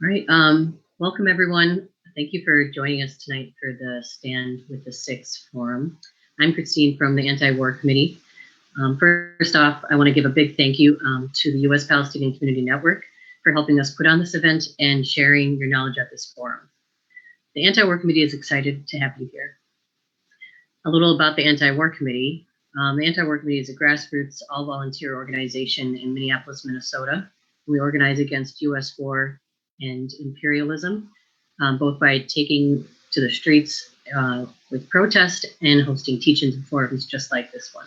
All right, welcome everyone. Thank you for joining us tonight for the Stand with the Six Forum. I'm Christine from the Anti-War Committee. First off, I want to give a big thank you to the US Palestinian Community Network for helping us put on this event and sharing your knowledge at this forum. The Anti-War Committee is excited to have you here. A little about the Anti-War Committee. The Anti-War Committee is a grassroots, all-volunteer organization in Minneapolis, Minnesota. We organize against US war and imperialism, both by taking to the streets with protest and hosting teach-ins and forums just like this one.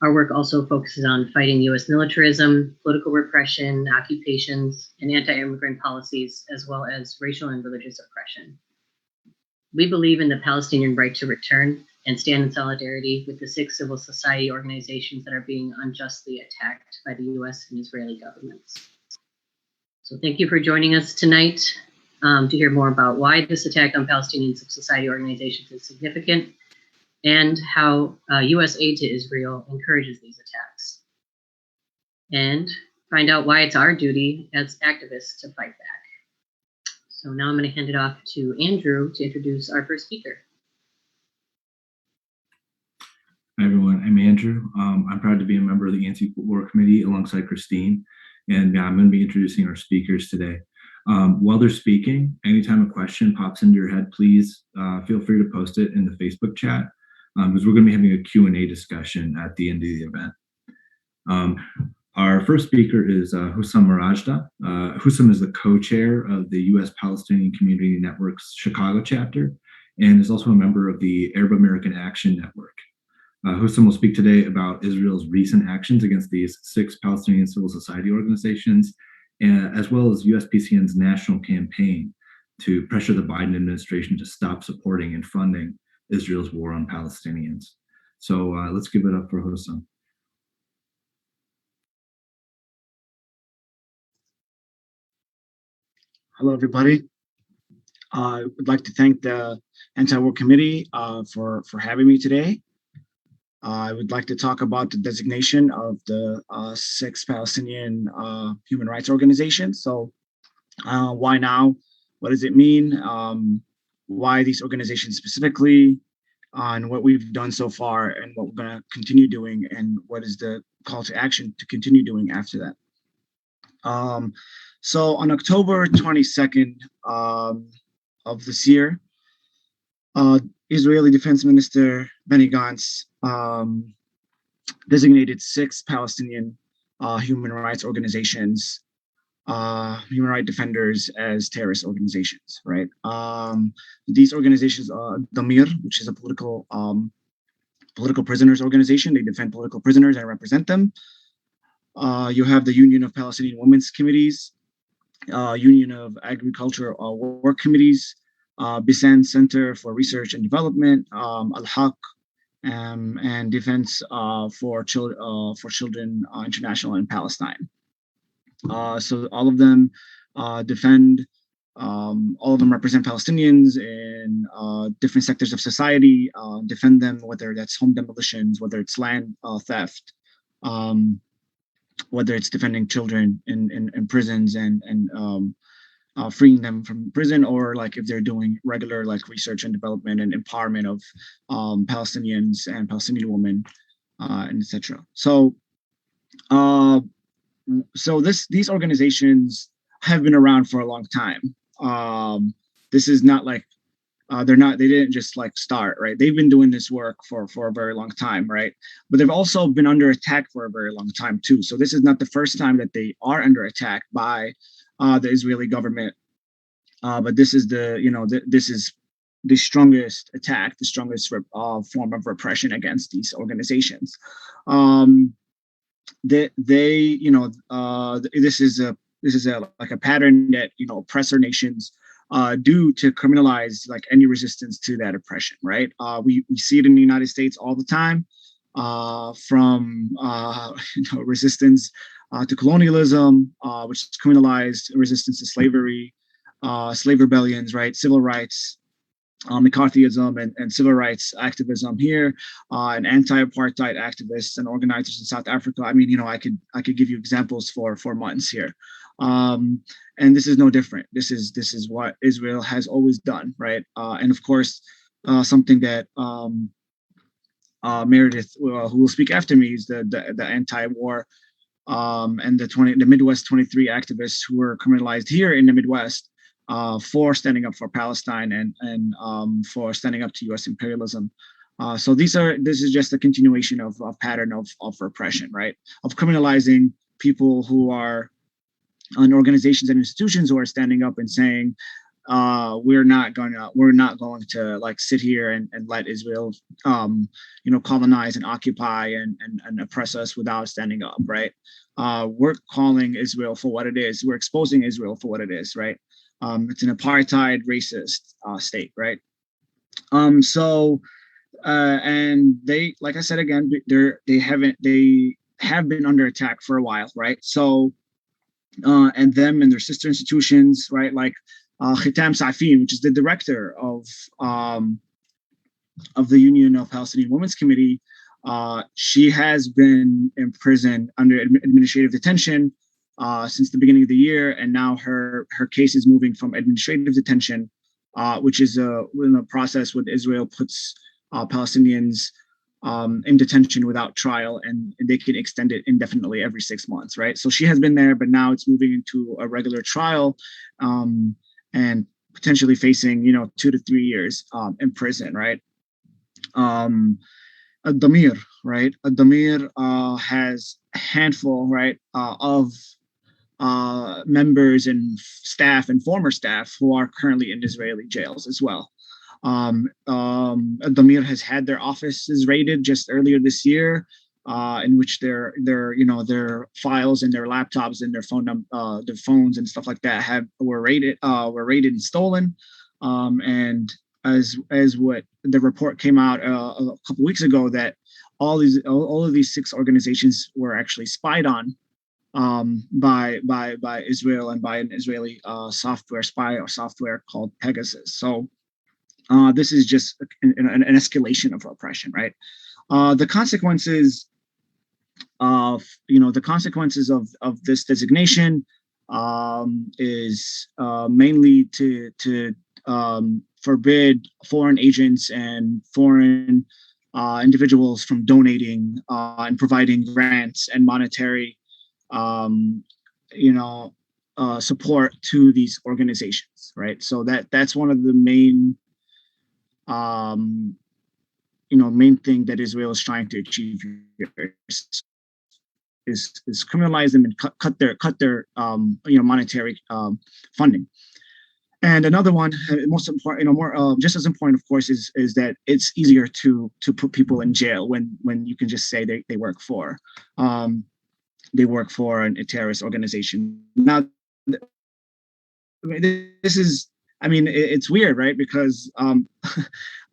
Our work also focuses on fighting US militarism, political repression, occupations, and anti-immigrant policies, as well as racial and religious oppression. We believe in the Palestinian right to return and stand in solidarity with the 6 civil society organizations that are being unjustly attacked by the US and Israeli governments. So thank you for joining us tonight to hear more about why this attack on Palestinian civil society organizations is significant and how US aid to Israel encourages these attacks. And find out why it's our duty as activists to fight back. So now I'm going to hand it off to Andrew to introduce our first speaker. Hi everyone, I'm Andrew. I'm proud to be a member of the Anti-War Committee alongside Christine, and I'm going to be introducing our speakers today. While they're speaking, anytime a question pops into your head, please feel free to post it in the Facebook chat, because we're going to be having a Q&A discussion at the end of the event. Our first speaker is Husam Marajda. Husam is the co-chair of the US Palestinian Community Network's Chicago chapter and is also a member of the Arab American Action Network. Husam will speak today about Israel's recent actions against these 6 Palestinian civil society organizations, as well as USPCN's national campaign to pressure the Biden administration to stop supporting and funding Israel's war on Palestinians. So let's give it up for Husam. Hello, everybody. I would like to thank the Anti-War Committee for having me today. I would like to talk about the designation of the 6 Palestinian human rights organizations. So why now? What does it mean? Why these organizations specifically? And what we've done so far and what we're going to continue doing, and what is the call to action to continue doing after that. So on October 22nd of this year, Israeli Defense Minister Benny Gantz designated 6 Palestinian human rights organizations, human rights defenders, as terrorist organizations, right? These organizations are Addameer, which is a political prisoners organization. They defend political prisoners and represent them. You have the Union of Palestinian Women's Committees, Union of Agriculture Work Committees, Bisan Center for Research and Development, Al-Haq, and Defense for Children International-Palestine. So all of them defend, all of them represent Palestinians in different sectors of society, defend them, whether that's home demolitions, whether it's land theft, whether it's defending children in prisons and freeing them from prison, or like if they're doing regular like research and development and empowerment of Palestinians and Palestinian women, and etc. So these organizations have been around for a long time. This is not like they didn't just like start, right? They've been doing this work for a very long time, right? But they've also been under attack for a very long time too. So this is not the first time that they are under attack by the Israeli government, but this is this is the strongest attack, the strongest form of repression against these organizations. This is like a pattern that oppressor nations do to criminalize like any resistance to that oppression, right? We see it in the United States all the time, from resistance to colonialism, which is criminalized, resistance to slavery, slave rebellions, right? Civil rights, McCarthyism and civil rights activism here, and anti-apartheid activists and organizers in South Africa. I mean, I could give you examples for months here, and this is no different. This is what Israel has always done, right? And of course, something that Meredith, who will speak after me, is the anti-war and the Midwest 23 activists who were criminalized here in the Midwest for standing up for Palestine and for standing up to U.S. imperialism. So this is just a continuation of a pattern of repression, right? Of criminalizing people who are on organizations and institutions who are standing up and saying, we're not going to like sit here and let Israel, colonize and occupy and oppress us without standing up, right? We're calling Israel for what it is. We're exposing Israel for what it is, right? It's an apartheid, racist state, right? And they, like I said again, they have been under attack for a while, right? So, and them and their sister institutions, right? Like Husam Marajda, which is the director of the Union of Palestinian Women's Committee. She has been in prison under administrative detention since the beginning of the year, and now her case is moving from administrative detention, which is a process where Israel puts Palestinians in detention without trial, and they can extend it indefinitely every 6 months, right? So she has been there, but now it's moving into a regular trial, and potentially facing 2 to 3 years in prison, right? Addameer, right? Addameer has a handful, right, of members and staff and former staff who are currently in Israeli jails as well. Addameer has had their offices raided just earlier this year, in which their files and their laptops and their phones and stuff like that were raided and stolen. And as what the report came out a couple weeks ago, that all of these 6 organizations were actually spied on by Israel and by an Israeli software called Pegasus. So this is just an escalation of oppression, right? The consequences of this designation is mainly to forbid foreign agents and foreign individuals from donating and providing grants and monetary support to these organizations, right? So that's one of the main main thing that Israel is trying to achieve here is criminalize them and cut their monetary funding. And another one, most important, just as important, of course, is that it's easier to put people in jail when you can just say they work for a terrorist organization. Now, this is, it's weird, right? Because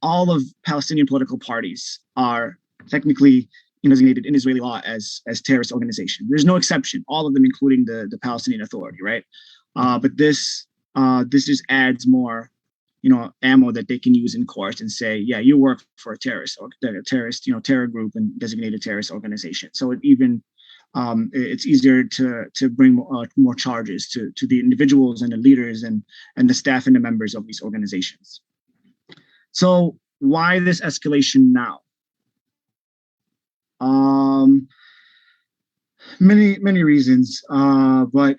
all of Palestinian political parties are technically designated in Israeli law as terrorist organizations. There's no exception. All of them, including the Palestinian Authority, right? But this just adds more, ammo that they can use in court and say, yeah, you work for a terrorist terror group and designated terrorist organization. So it's easier to bring more charges to the individuals and the leaders and the staff and the members of these organizations. So why this escalation now? Many reasons, but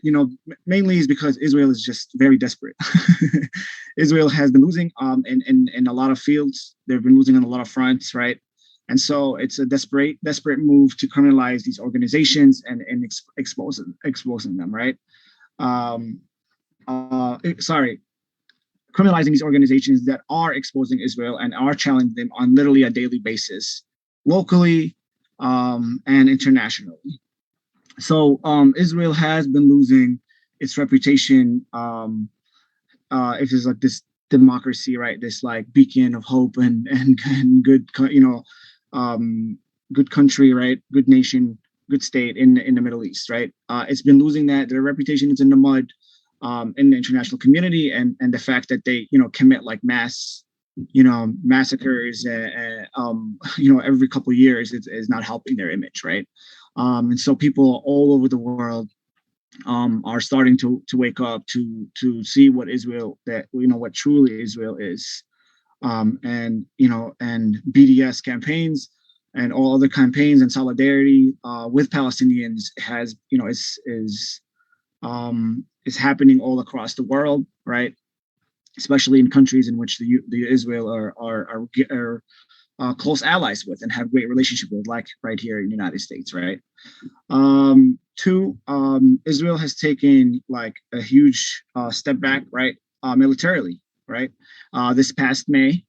mainly is because Israel is just very desperate. Israel has been losing in a lot of fields. They've been losing on a lot of fronts, right? And so it's a desperate move to criminalize these organizations and exposing them, right? Criminalizing these organizations that are exposing Israel and are challenging them on literally a daily basis, locally and internationally. So Israel has been losing its reputation. If it's like this democracy, right? This like beacon of hope and good, good country, right? Good nation, good state in the Middle East, right? It's been losing that. Their reputation is in the mud in the international community, and the fact that they commit like mass massacres, every couple of years is not helping their image, right? And so people all over the world are starting to wake up to see what Israel, what truly Israel is, and BDS campaigns and all other campaigns and solidarity with Palestinians is happening all across the world, right? Especially in countries in which the Israel are close allies with and have great relationship with, like right here in the United States, right? Two, Israel has taken like a huge step back, right, militarily, right? This past May,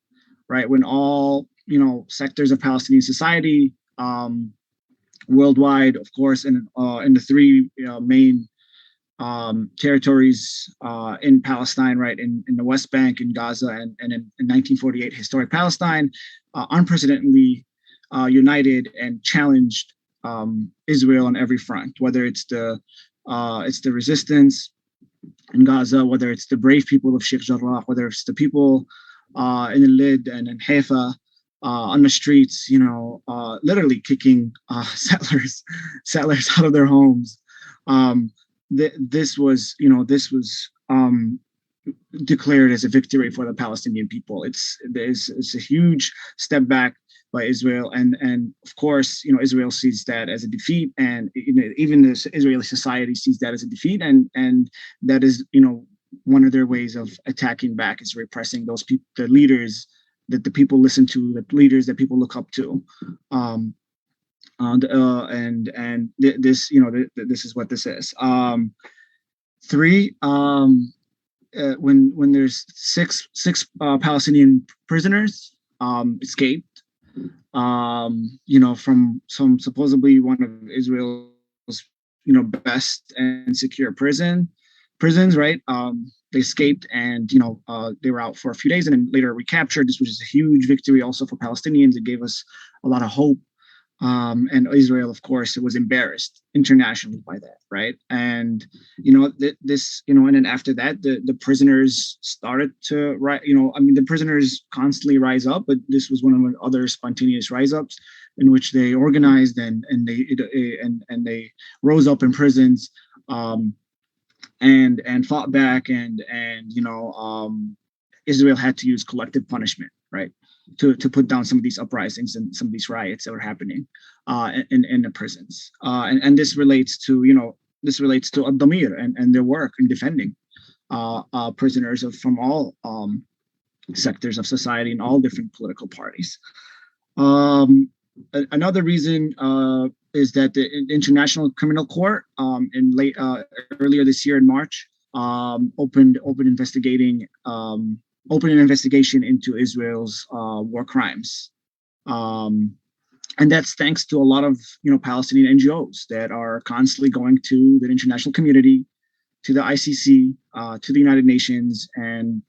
right, when all sectors of Palestinian society worldwide, of course, in the three main territories in Palestine, right, in the West Bank, in Gaza, and in 1948 historic Palestine, unprecedentedly united and challenged Israel on every front, whether it's the resistance in Gaza, whether it's the brave people of Sheikh Jarrah, whether it's the people in Lid and in Haifa on the streets, literally kicking settlers out of their homes. This was declared as a victory for the Palestinian people. It's a huge step back by Israel, and of course, Israel sees that as a defeat, and even the Israeli society sees that as a defeat, and that is one of their ways of attacking back is repressing those people, the leaders that the people listen to, the leaders that people look up to. This is what this is. Three, when there's six Palestinian prisoners escaped, from some supposedly one of Israel's best and secure prisons, right? They escaped, and they were out for a few days and then later recaptured. This was just a huge victory also for Palestinians. It gave us a lot of hope. And Israel, of course, was embarrassed internationally by that, right? And and then after that, the prisoners started to rise. The prisoners constantly rise up, but this was one of the other spontaneous rise ups in which they organized and they rose up in prisons and fought back, and Israel had to use collective punishment, right? To put down some of these uprisings and some of these riots that were happening in the prisons, and this relates to Addameer and their work in defending prisoners from all sectors of society and all different political parties. Another reason is that the International Criminal Court earlier this year in March opened an investigation into Israel's war crimes. And that's thanks to a lot of Palestinian NGOs that are constantly going to the international community, to the ICC, to the United Nations, and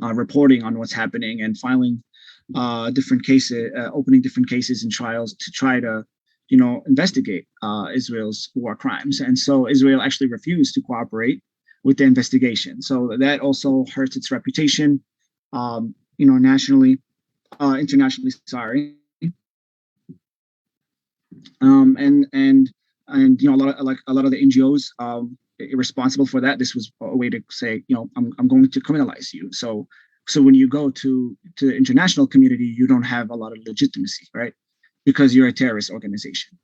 reporting on what's happening and filing different cases, opening different cases and trials to try to investigate Israel's war crimes. And so Israel actually refused to cooperate with the investigation. So that also hurts its reputation, internationally, sorry. And a lot of the NGOs responsible for that. This was a way to say, I'm going to criminalize you. So when you go to the international community, you don't have a lot of legitimacy, right? Because you're a terrorist organization.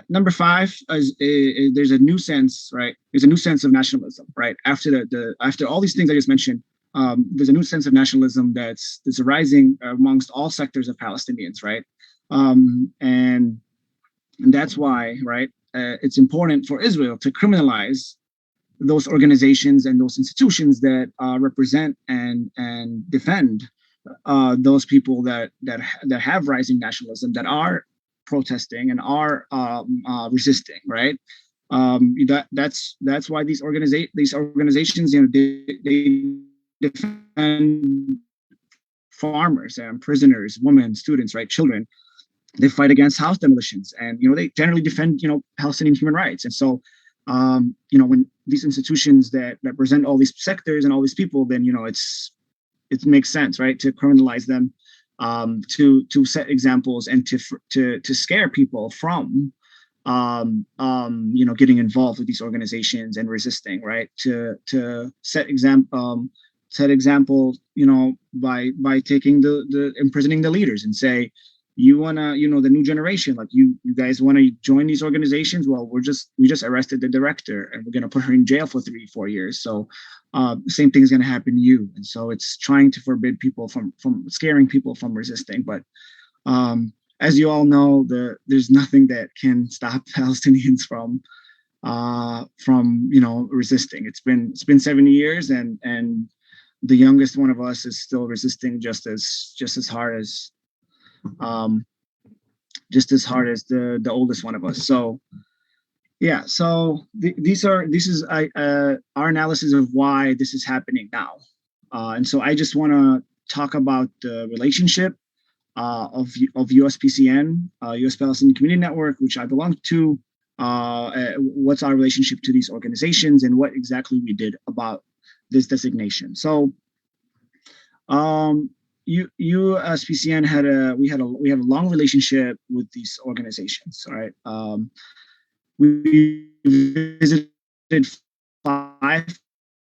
Number five is there's a new sense, right? There's a new sense of nationalism, right? After after all these things I just mentioned, there's a new sense of nationalism that's arising amongst all sectors of Palestinians, right? And that's why, right? It's important for Israel to criminalize those organizations and those institutions that represent and defend those people that have rising nationalism, that are protesting and are resisting, right? That's why these organizations, they defend farmers and prisoners, women, students, right, children. They fight against house demolitions, and they generally defend Palestinian human rights. And so when these institutions that represent all these sectors and all these people, then it makes sense, right, to criminalize them, to set examples and to scare people from getting involved with these organizations and resisting, right, to set example, by taking the imprisoning the leaders and say, you want to, the new generation, like you guys want to join these organizations? Well, we just arrested the director and we're going to put her in jail for 3-4 years. So the same thing is going to happen to you. And so it's trying to forbid people from scaring people from resisting. But as you all know, there's nothing that can stop Palestinians from resisting. It's been 70 years, and the youngest one of us is still resisting just as hard as the oldest one of us. So yeah, so this is our analysis of why this is happening now, and so I just want to talk about the relationship of USPCN, US Palestinian Community Network, which I belong to. What's our relationship to these organizations and what exactly we did about this designation. So USPCN had a long relationship with these organizations, right? We visited 5 out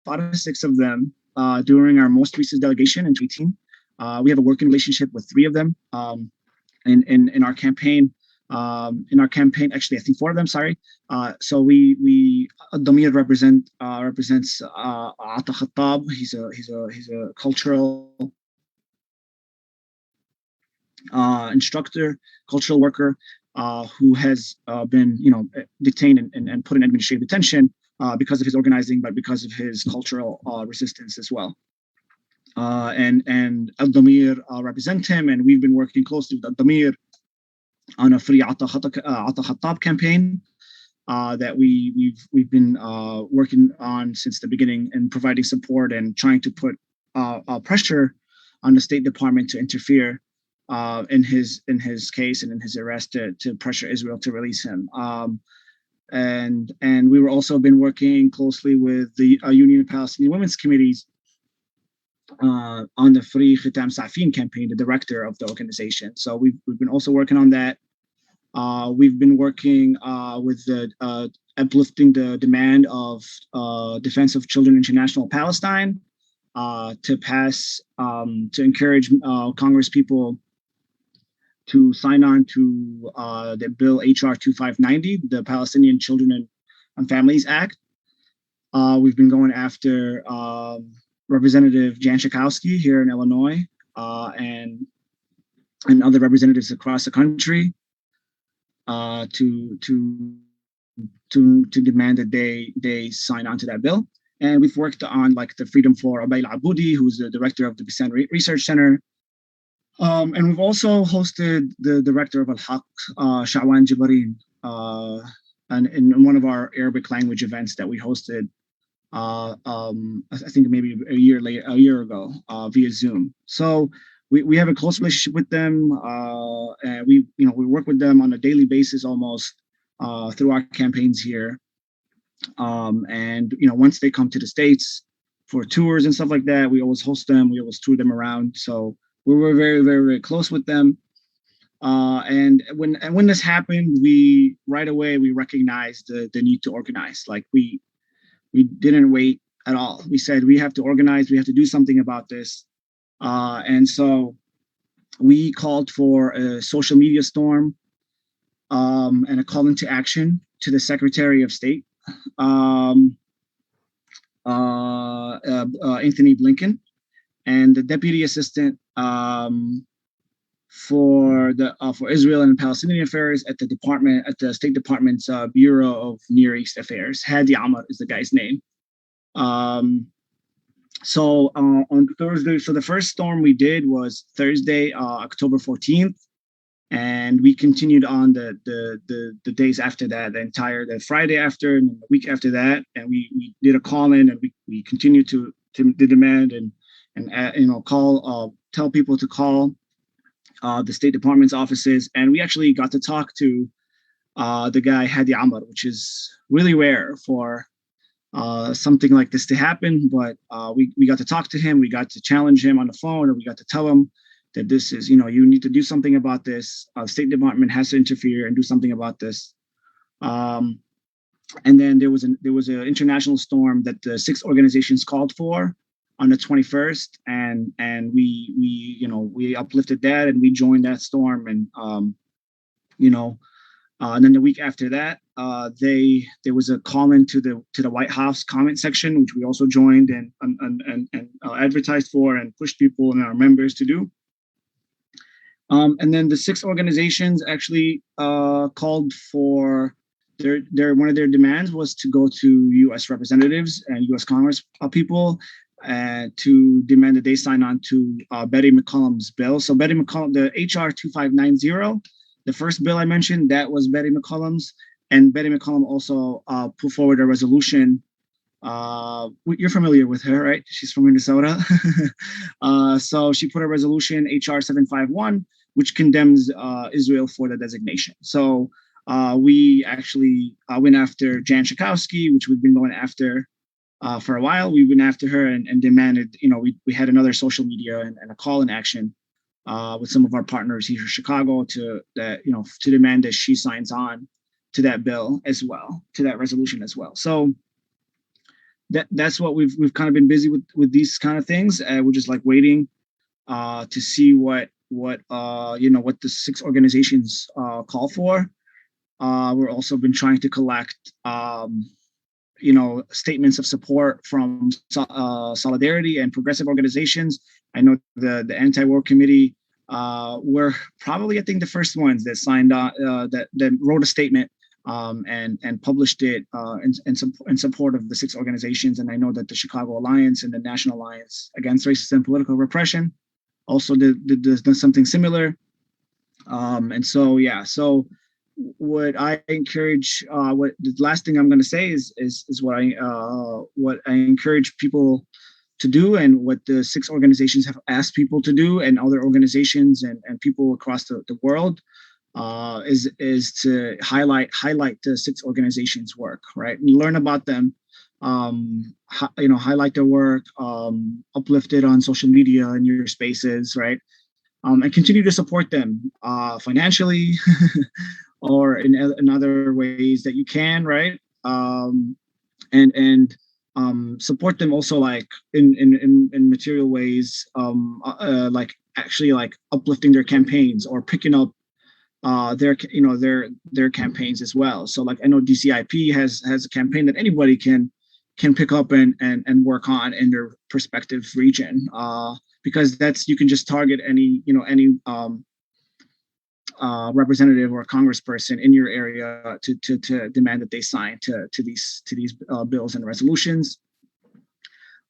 of 6 of them during our most recent delegation in 2018. We have a working relationship with 3 of them in our campaign. Actually, I think 4 of them. Sorry. So we Addameer represents Aby-Keirstead. He's a cultural instructor, cultural worker who has been detained and put in administrative detention because of his organizing, but because of his cultural resistance as well. And Addameer represent him, and we've been working closely with Addameer on a free Khattab campaign that we've been working on since the beginning, and providing support and trying to put pressure on the State Department to interfere in his case and in his arrest to pressure Israel to release him. And we were also been working closely with the Union of Palestinian Women's Committees on the Free Khitam Safin campaign, the director of the organization. So we've been also working on that. We've been working with the uplifting the demand of Defense of Children International-Palestine to pass, to encourage Congress people to sign on to the bill HR 2590, the Palestinian Children and Families Act. We've been going after Representative Jan Schakowsky here in Illinois, and other representatives across the country to demand that they sign on to that bill. And we've worked on like the Freedom for Aby Al-Aboudi, who's the director of the Bisan Research Center. And we've also hosted the director of Al-Haq, Sha'wan Jibreen, and in one of our Arabic language events that we hosted, I think maybe a year ago, via Zoom. So we have a close relationship with them, and we work with them on a daily basis almost through our campaigns here. And once they come to the States for tours and stuff like that, we always host them. We always tour them around. So we were very, very, very close with them. And when this happened, we right away recognized the need to organize. Like we didn't wait at all. We said we have to organize. We have to do something about this. And so we called for a social media storm and a call into action to the Secretary of State, Anthony Blinken, and the Deputy Assistant for Israel and Palestinian Affairs at the State Department's Bureau of Near East Affairs. Hadi Amr is the guy's name. So on Thursday, so the first storm we did was Thursday, October 14th, and we continued on the days after that, the Friday after and the week after that, and we did a call in, and we continued to demand and tell people to call the State Department's offices, and we actually got to talk to the guy Hadi Amr, which is really rare for something like this to happen. But we got to talk to him, we got to challenge him on the phone, or we got to tell him that this is, you need to do something about this. State Department has to interfere and do something about this. And then there was an international storm that the 6 organizations called for on the 21st, and we uplifted that, and we joined that storm, and and then the week after that, there was a call into the White House comment section, which we also joined and advertised for and pushed people and our members to do. And then the 6 organizations actually called for one of their demands was to go to U.S. representatives and U.S. Congress people to demand that they sign on to Betty McCollum's bill. So Betty McCollum, the HR 2590, the first bill I mentioned, that was Betty McCollum's, and Betty McCollum also put forward a resolution. You're familiar with her, right? She's from Minnesota. So she put a resolution, HR 751, which condemns Israel for the designation. So we actually went after Jan Schakowsky, which we've been going after for a while. We went after her and demanded, we had another social media and a call in action with some of our partners here in Chicago to demand that she signs on to that bill as well, to that resolution as well. So that's what we've kind of been busy with these kind of things. We're just like waiting to see what the 6 organizations call for. We're also been trying to collect statements of support from Solidarity and progressive organizations. I know the anti-war committee were probably, I think, the first ones that signed that wrote a statement and published it in support of the 6 organizations. And I know that the Chicago Alliance and the National Alliance Against Racism and Political Repression also did something similar. So what I encourage, what the last thing I'm going to say is what I encourage people to do, and what the 6 organizations have asked people to do, and other organizations and people across the world, is to highlight the 6 organizations' work, right? And learn about them, highlight their work, uplift it on social media and your spaces, right? And continue to support them financially or in other ways that you can, right? And support them also like in material ways, like actually like uplifting their campaigns or picking up their campaigns as well. So like I know DCIP has a campaign that anybody can pick up and work on in their respective region, because you can just target any representative or congressperson in your area to demand that they sign to these bills and resolutions.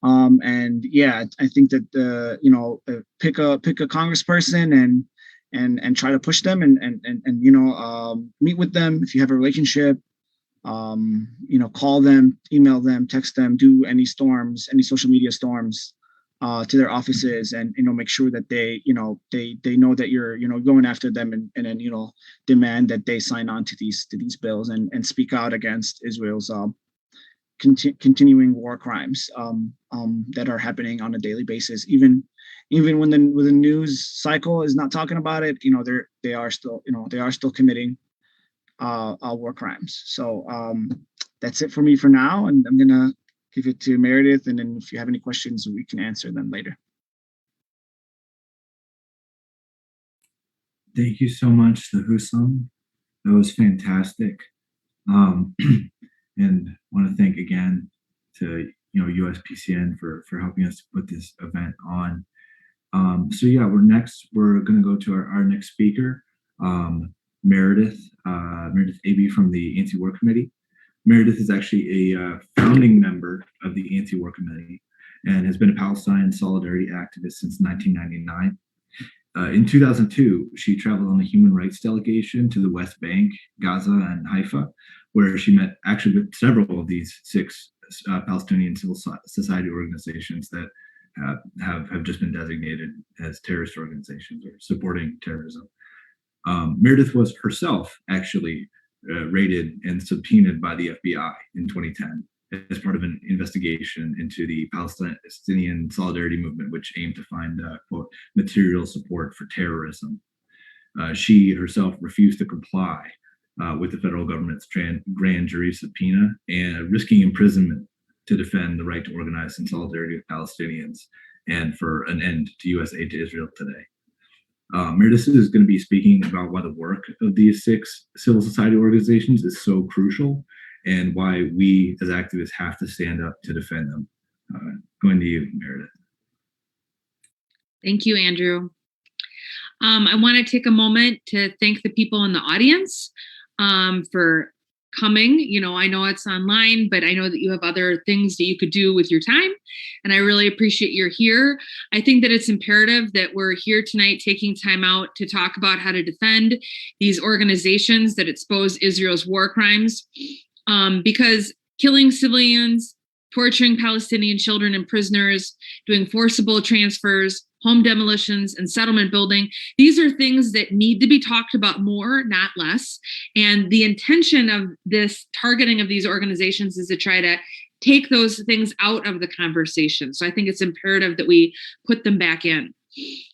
And yeah, I think that pick a congressperson and try to push them and meet with them if you have a relationship. Call them, email them, text them, do any social media storms to their offices, and make sure that they know that you're going after them, and then demand that they sign on to these bills and speak out against Israel's continuing war crimes that are happening on a daily basis. Even when the news cycle is not talking about it, they are still committing war crimes. So that's it for me for now, and I'm gonna give it to Meredith, and then if you have any questions, we can answer them later. Thank you so much to Husam. That was fantastic. And want to thank again to USPCN for helping us put this event on. So yeah, we're going to go to our next speaker, Meredith Aby from the Anti-War Committee. Meredith is actually a founding member of the Anti-War Committee and has been a Palestine solidarity activist since 1999. In 2002, she traveled on a human rights delegation to the West Bank, Gaza, and Haifa, where she met actually with several of these 6 Palestinian civil society organizations that have just been designated as terrorist organizations or supporting terrorism. Meredith was herself actually raided and subpoenaed by the FBI in 2010 as part of an investigation into the Palestinian Solidarity Movement, which aimed to find, quote, material support for terrorism. She herself refused to comply with the federal government's grand jury subpoena and risking imprisonment to defend the right to organize in solidarity with Palestinians and for an end to U.S. aid to Israel today. Meredith is going to be speaking about why the work of these 6 civil society organizations is so crucial and why we as activists have to stand up to defend them. Going to you, Meredith. Thank you, Andrew. I want to take a moment to thank the people in the audience for coming. You know, I know it's online, but I know that you have other things that you could do with your time. And I really appreciate you're here. I think that it's imperative that we're here tonight taking time out to talk about how to defend these organizations that expose Israel's war crimes. Because killing civilians, torturing Palestinian children and prisoners, doing forcible transfers, home demolitions, and settlement building, these are things that need to be talked about more, not less. And the intention of this targeting of these organizations is to try to take those things out of the conversation. So I think it's imperative that we put them back in.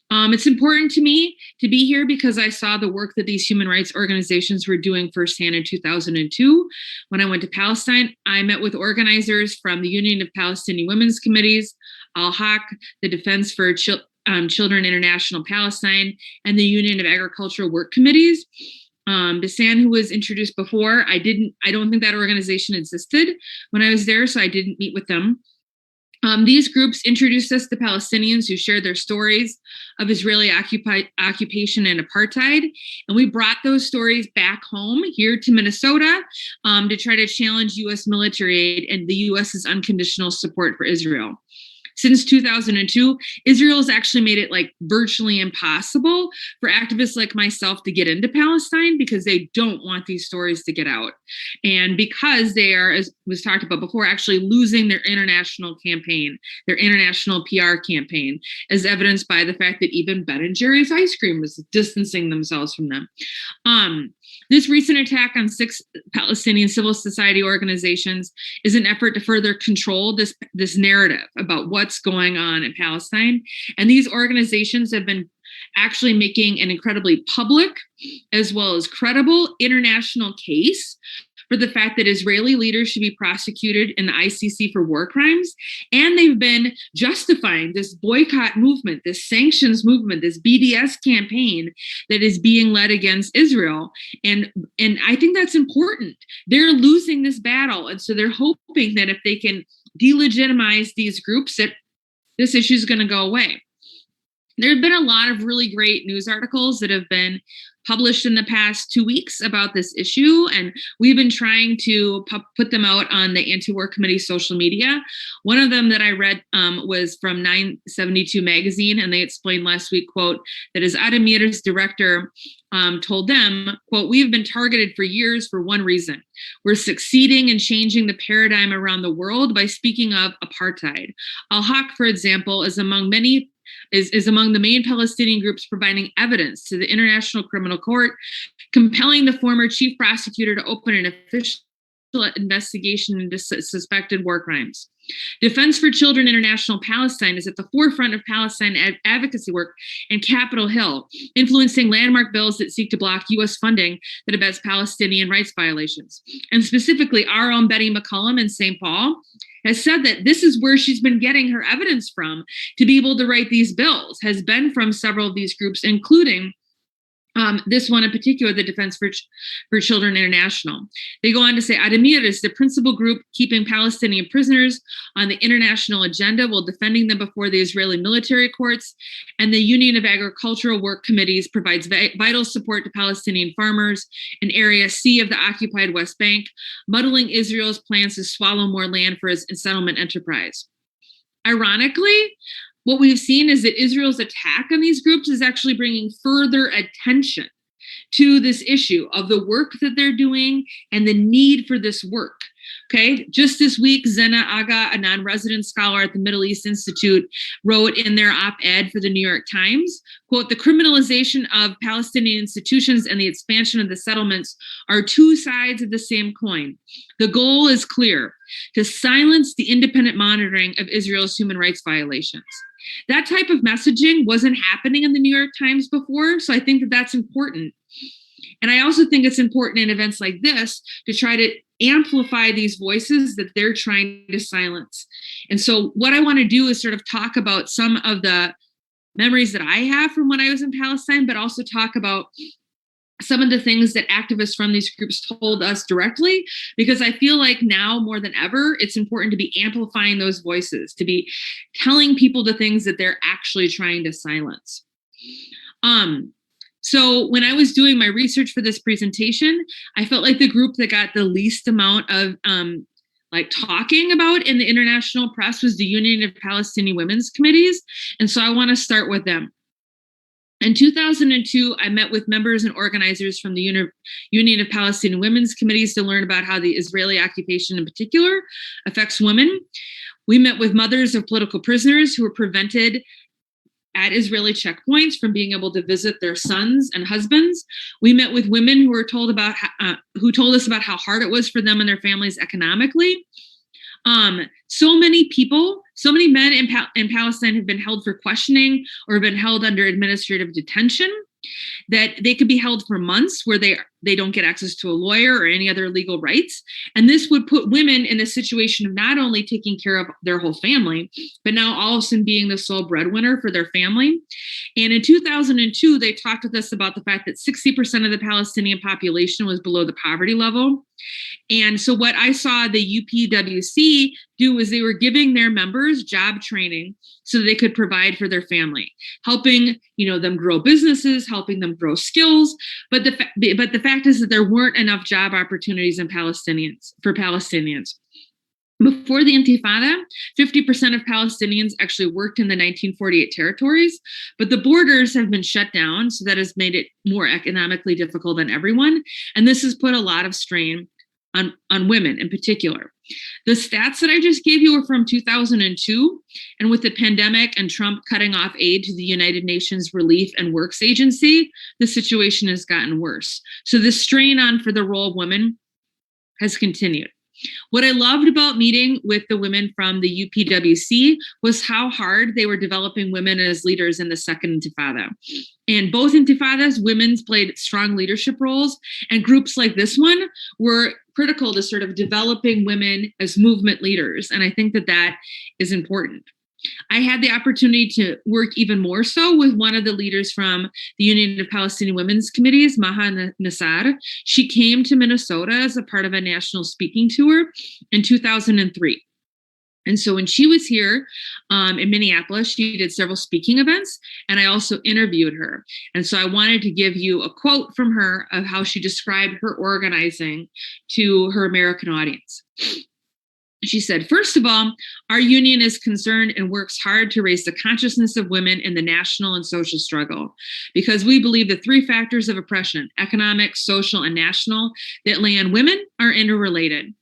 It's important to me to be here because I saw the work that these human rights organizations were doing firsthand in 2002. When I went to Palestine, I met with organizers from the Union of Palestinian Women's Committees, Al-Haq, the Defense for Children International-Palestine, and the Union of Agricultural Work Committees. Bisan, who was introduced before, I don't think that organization existed when I was there, so I didn't meet with them. These groups introduced us to Palestinians who shared their stories of Israeli occupation and apartheid. And we brought those stories back home here to Minnesota to try to challenge U.S. military aid and the U.S.'s unconditional support for Israel. Since 2002, Israel has actually made it like virtually impossible for activists like myself to get into Palestine because they don't want these stories to get out. And because they are, as was talked about before, actually losing their international campaign, their international PR campaign, as evidenced by the fact that even Ben & Jerry's ice cream was distancing themselves from them. This recent attack on 6 Palestinian civil society organizations is an effort to further control this narrative about what's going on in Palestine. And these organizations have been actually making an incredibly public as well as credible international case for the fact that Israeli leaders should be prosecuted in the ICC for war crimes. And they've been justifying this boycott movement, this sanctions movement, this BDS campaign that is being led against Israel. And I think that's important. They're losing this battle. And so they're hoping that if they can delegitimize these groups, that this issue is going to go away. There have been a lot of really great news articles that have been published in the past 2 weeks about this issue, and we've been trying to put them out on the Anti-War Committee social media. One of them that I read was from 972 magazine, and they explained last week, quote, that as Addameer's director told them, quote, we have been targeted for years for one reason. We're succeeding in changing the paradigm around the world by speaking of apartheid. Al-Haq, for example, is among the main Palestinian groups providing evidence to the International Criminal Court, compelling the former chief prosecutor to open an official investigation into suspected war crimes. Defense for Children International-Palestine is at the forefront of Palestine advocacy work in Capitol Hill, influencing landmark bills that seek to block U.S. funding that abets Palestinian rights violations. And specifically, our own Betty McCollum in St. Paul has said that this is where she's been getting her evidence from to be able to write these bills, has been from several of these groups, including this one in particular, the Defense for Children International. They go on to say, Addameer is the principal group keeping Palestinian prisoners on the international agenda while defending them before the Israeli military courts. And the Union of Agricultural Work Committees provides vital support to Palestinian farmers in Area C of the occupied West Bank, muddling Israel's plans to swallow more land for its settlement enterprise. Ironically, what we've seen is that Israel's attack on these groups is actually bringing further attention to this issue of the work that they're doing and the need for this work Okay, just this week, Zena Aga, a non-resident scholar at the Middle East Institute, wrote in their op-ed for the New York Times, quote, "The criminalization of Palestinian institutions and the expansion of the settlements are two sides of the same coin. The goal is clear, to silence the independent monitoring of Israel's human rights violations." That type of messaging wasn't happening in the New York Times before, so I think that that's important. And I also think it's important in events like this to try to amplify these voices that they're trying to silence. And so what I want to do is sort of talk about some of the memories that I have from when I was in Palestine, but also talk about some of the things that activists from these groups told us directly, because I feel like now more than ever, it's important to be amplifying those voices, to be telling people the things that they're actually trying to silence. So when I was doing my research for this presentation, I felt like the group that got the least amount of talking about in the international press was the Union of Palestinian Women's Committees. And so I want to start with them. In 2002, I met with members and organizers from the Union of Palestinian Women's Committees to learn about how the Israeli occupation in particular affects women. We met with mothers of political prisoners who were prevented at Israeli checkpoints from being able to visit their sons and husbands. We met with women who were told us about how hard it was for them and their families economically. So many people, so many men in Palestine have been held for questioning or been held under administrative detention, that they could be held for months where they don't get access to a lawyer or any other legal rights. And this would put women in a situation of not only taking care of their whole family, but now all of a sudden being the sole breadwinner for their family. And in 2002, they talked with us about the fact that 60% of the Palestinian population was below the poverty level. And so what I saw the UPWC do was they were giving their members job training so they could provide for their family, helping them grow businesses, helping them grow skills. But the fact is that there weren't enough job opportunities for Palestinians. Before the Intifada, 50% of Palestinians actually worked in the 1948 territories, but the borders have been shut down, so that has made it more economically difficult on everyone. And this has put a lot of strain on women in particular. The stats that I just gave you were from 2002, and with the pandemic and Trump cutting off aid to the United Nations Relief and Works Agency, the situation has gotten worse. So the strain for the role of women has continued. What I loved about meeting with the women from the UPWC was how hard they were developing women as leaders in the second Intifada. In both Intifadas, women played strong leadership roles, and groups like this one were critical to sort of developing women as movement leaders. And I think that is important. I had the opportunity to work even more so with one of the leaders from the Union of Palestinian Women's Committees, Maha Nassar. She came to Minnesota as a part of a national speaking tour in 2003. And so when she was here in Minneapolis, she did several speaking events, and I also interviewed her. And so I wanted to give you a quote from her of how she described her organizing to her American audience. She said, "First of all, our union is concerned and works hard to raise the consciousness of women in the national and social struggle, because we believe the three factors of oppression, economic, social, and national, that lay on women are interrelated.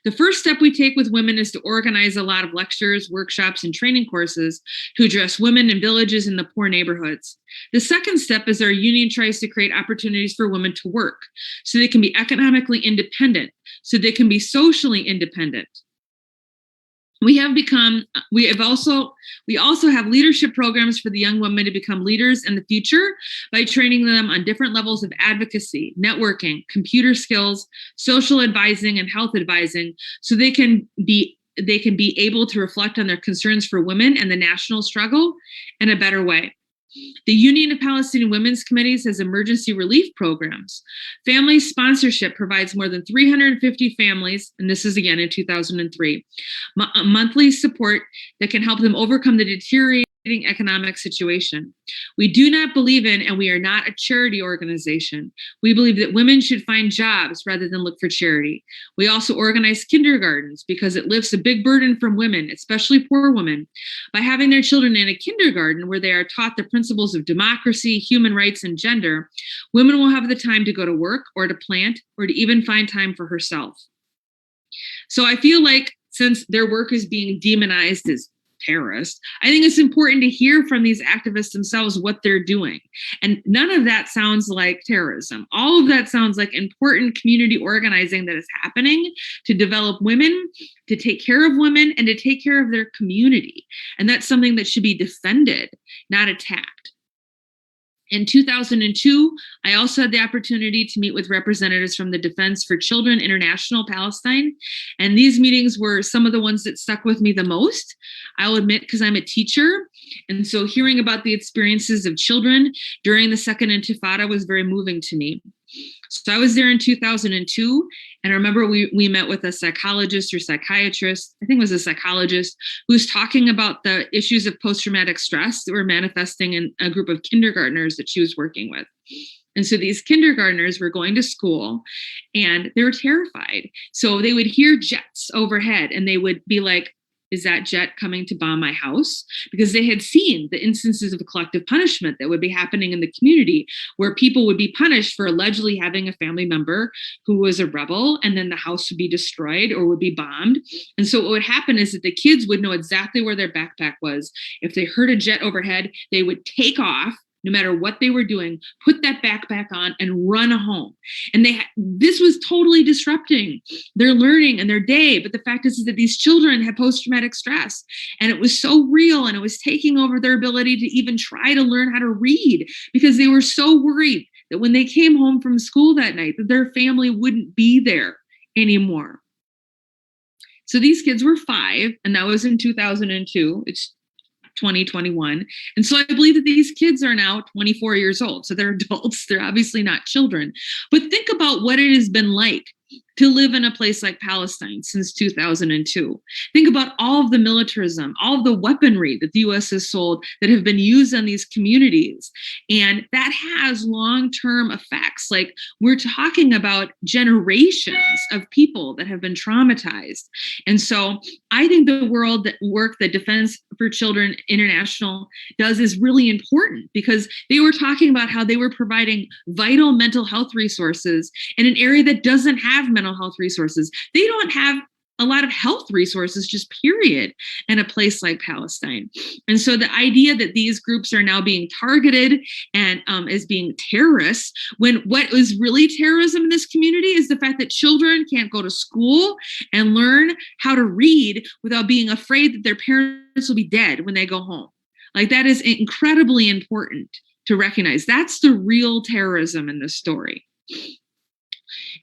The first step we take with women is to organize a lot of lectures, workshops, and training courses to address women in villages in the poor neighborhoods. The second step is our union tries to create opportunities for women to work so they can be economically independent, so they can be socially independent. We also have leadership programs for the young women to become leaders in the future by training them on different levels of advocacy, networking, computer skills, social advising, and health advising, so they can be able to reflect on their concerns for women and the national struggle in a better way. The Union of Palestinian Women's Committees has emergency relief programs. Family sponsorship provides more than 350 families, and this is again in 2003, monthly support that can help them overcome the deteriorating economic situation. We do not believe in, and we are not a charity organization. We believe that women should find jobs rather than look for charity. We also organize kindergartens because it lifts a big burden from women, especially poor women. By having their children in a kindergarten where they are taught the principles of democracy, human rights, and gender, women will have the time to go to work or to plant or to even find time for herself. So I feel like since their work is being demonized as terrorist, I think it's important to hear from these activists themselves what they're doing. And none of that sounds like terrorism. All of that sounds like important community organizing that is happening to develop women, to take care of women, and to take care of their community. And that's something that should be defended, not attacked. In 2002, I also had the opportunity to meet with representatives from the Defense for Children International-Palestine. And these meetings were some of the ones that stuck with me the most. I'll admit, because I'm a teacher. And so hearing about the experiences of children during the Second Intifada was very moving to me. So I was there in 2002, and I remember we met with a psychologist or psychiatrist, I think it was a psychologist, who was talking about the issues of post-traumatic stress that were manifesting in a group of kindergartners that she was working with. And so these kindergartners were going to school and they were terrified. So they would hear jets overhead and they would be like, is that jet coming to bomb my house? Because they had seen the instances of collective punishment that would be happening in the community, where people would be punished for allegedly having a family member who was a rebel, and then the house would be destroyed or would be bombed. And so what would happen is that the kids would know exactly where their backpack was. If they heard a jet overhead, they would take off, no matter what they were doing, put that backpack on and run home. And this was totally disrupting their learning and their day. But the fact is that these children had post-traumatic stress, and it was so real, and it was taking over their ability to even try to learn how to read, because they were so worried that when they came home from school that night, that their family wouldn't be there anymore. So these kids were 5, and that was in 2002. It's 2021. And so I believe that these kids are now 24 years old. So they're adults. They're obviously not children. But think about what it has been like to live in a place like Palestine since 2002. Think about all of the militarism, all of the weaponry that the US has sold that have been used on these communities. And that has long-term effects. Like, we're talking about generations of people that have been traumatized. And so I think the work that Defense for Children International does is really important, because they were talking about how they were providing vital mental health resources in an area that doesn't have mental health resources. They don't have a lot of health resources, just period, in a place like Palestine. And so the idea that these groups are now being targeted and as being terrorists, when what is really terrorism in this community is the fact that children can't go to school and learn how to read without being afraid that their parents will be dead when they go home. Like, that is incredibly important to recognize. That's the real terrorism in this story.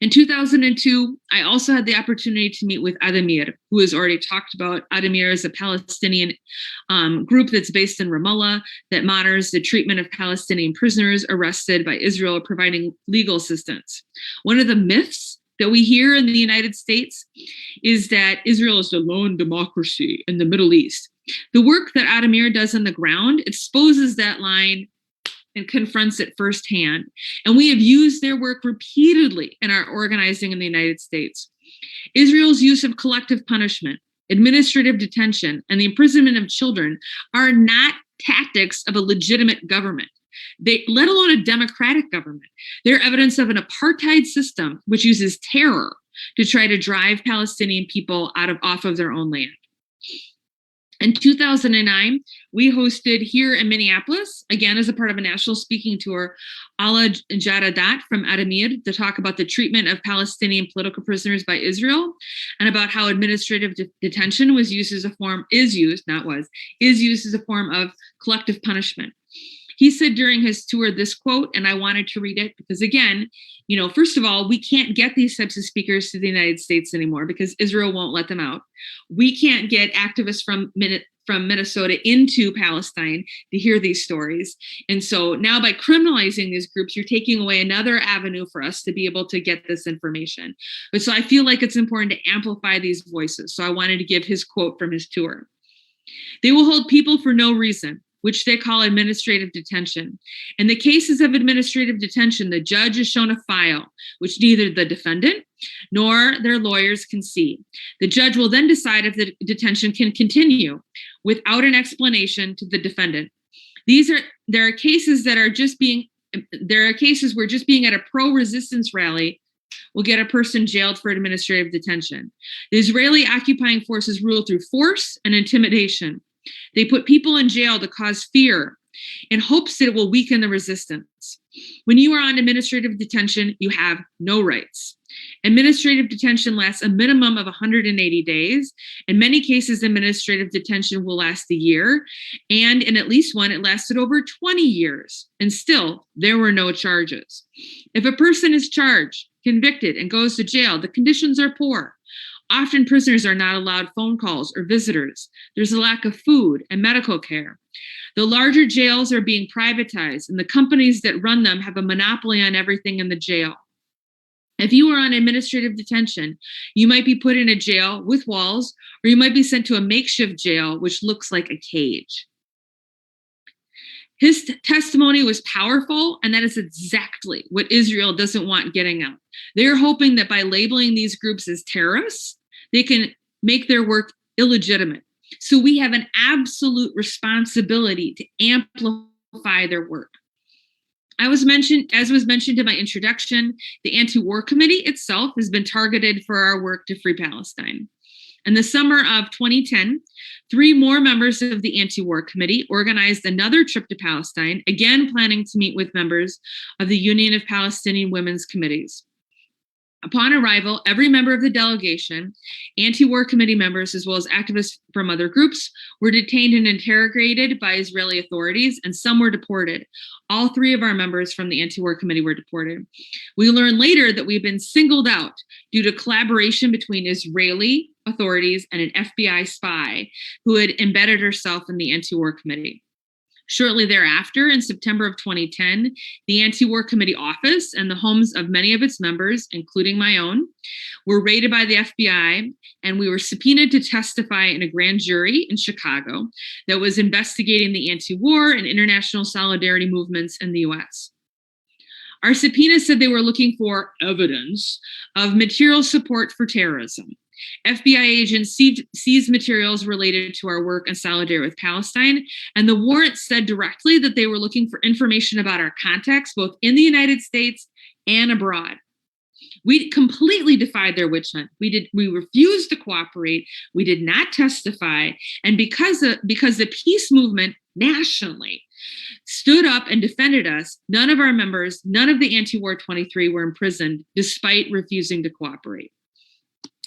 In 2002, I also had the opportunity to meet with Addameer, who has already talked about. Addameer is a Palestinian group that's based in Ramallah that monitors the treatment of Palestinian prisoners arrested by Israel, providing legal assistance. One of the myths that we hear in the United States is that Israel is the lone democracy in the Middle East. The work that Addameer does on the ground exposes that line and confronts it firsthand. And we have used their work repeatedly in our organizing in the United States. Israel's use of collective punishment, administrative detention, and the imprisonment of children are not tactics of a legitimate government, let alone a democratic government. They're evidence of an apartheid system which uses terror to try to drive Palestinian people off of their own land. In 2009, we hosted here in Minneapolis, again as a part of a national speaking tour, Al-Haq from Addameer to talk about the treatment of Palestinian political prisoners by Israel, and about how administrative detention is used as a form of collective punishment. He said during his tour this quote, and I wanted to read it because, again, first of all, we can't get these types of speakers to the United States anymore because Israel won't let them out. We can't get activists from Minnesota into Palestine to hear these stories. And so now by criminalizing these groups, you're taking away another avenue for us to be able to get this information. But so I feel like it's important to amplify these voices. So I wanted to give his quote from his tour. They will hold people for no reason, which they call administrative detention. In the cases of administrative detention, the judge is shown a file, which neither the defendant nor their lawyers can see. The judge will then decide if the detention can continue without an explanation to the defendant. There are cases where just being at a pro-resistance rally will get a person jailed for administrative detention. The Israeli occupying forces rule through force and intimidation. They put people in jail to cause fear in hopes that it will weaken the resistance. When you are on administrative detention, you have no rights. Administrative detention lasts a minimum of 180 days. In many cases, administrative detention will last a year, and in at least one, it lasted over 20 years, and still, there were no charges. If a person is charged, convicted, and goes to jail, the conditions are poor. Often prisoners are not allowed phone calls or visitors. There's a lack of food and medical care. The larger jails are being privatized, and the companies that run them have a monopoly on everything in the jail. If you are on administrative detention, you might be put in a jail with walls, or you might be sent to a makeshift jail, which looks like a cage. His testimony was powerful, and that is exactly what Israel doesn't want getting out. They're hoping that by labeling these groups as terrorists, they can make their work illegitimate. So we have an absolute responsibility to amplify their work. As was mentioned in my introduction, the Anti-War Committee itself has been targeted for our work to free Palestine. In the summer of 2010, 3 more members of the Anti-War Committee organized another trip to Palestine, again planning to meet with members of the Union of Palestinian Women's Committees. Upon arrival, every member of the delegation, anti-war committee members, as well as activists from other groups, were detained and interrogated by Israeli authorities, and some were deported. All 3 of our members from the anti-war committee were deported. We learned later that we've been singled out due to collaboration between Israeli authorities and an FBI spy who had embedded herself in the anti-war committee. Shortly thereafter, in September of 2010, the Anti-War Committee office and the homes of many of its members, including my own, were raided by the FBI, and we were subpoenaed to testify in a grand jury in Chicago that was investigating the anti-war and international solidarity movements in the US. Our subpoena said they were looking for evidence of material support for terrorism. FBI agents seized materials related to our work in solidarity with Palestine, and the warrant said directly that they were looking for information about our contacts, both in the United States and abroad. We completely defied their witch hunt. We refused to cooperate. We did not testify, and because the peace movement nationally stood up and defended us, none of our members, none of the Anti-War 23 were imprisoned, despite refusing to cooperate.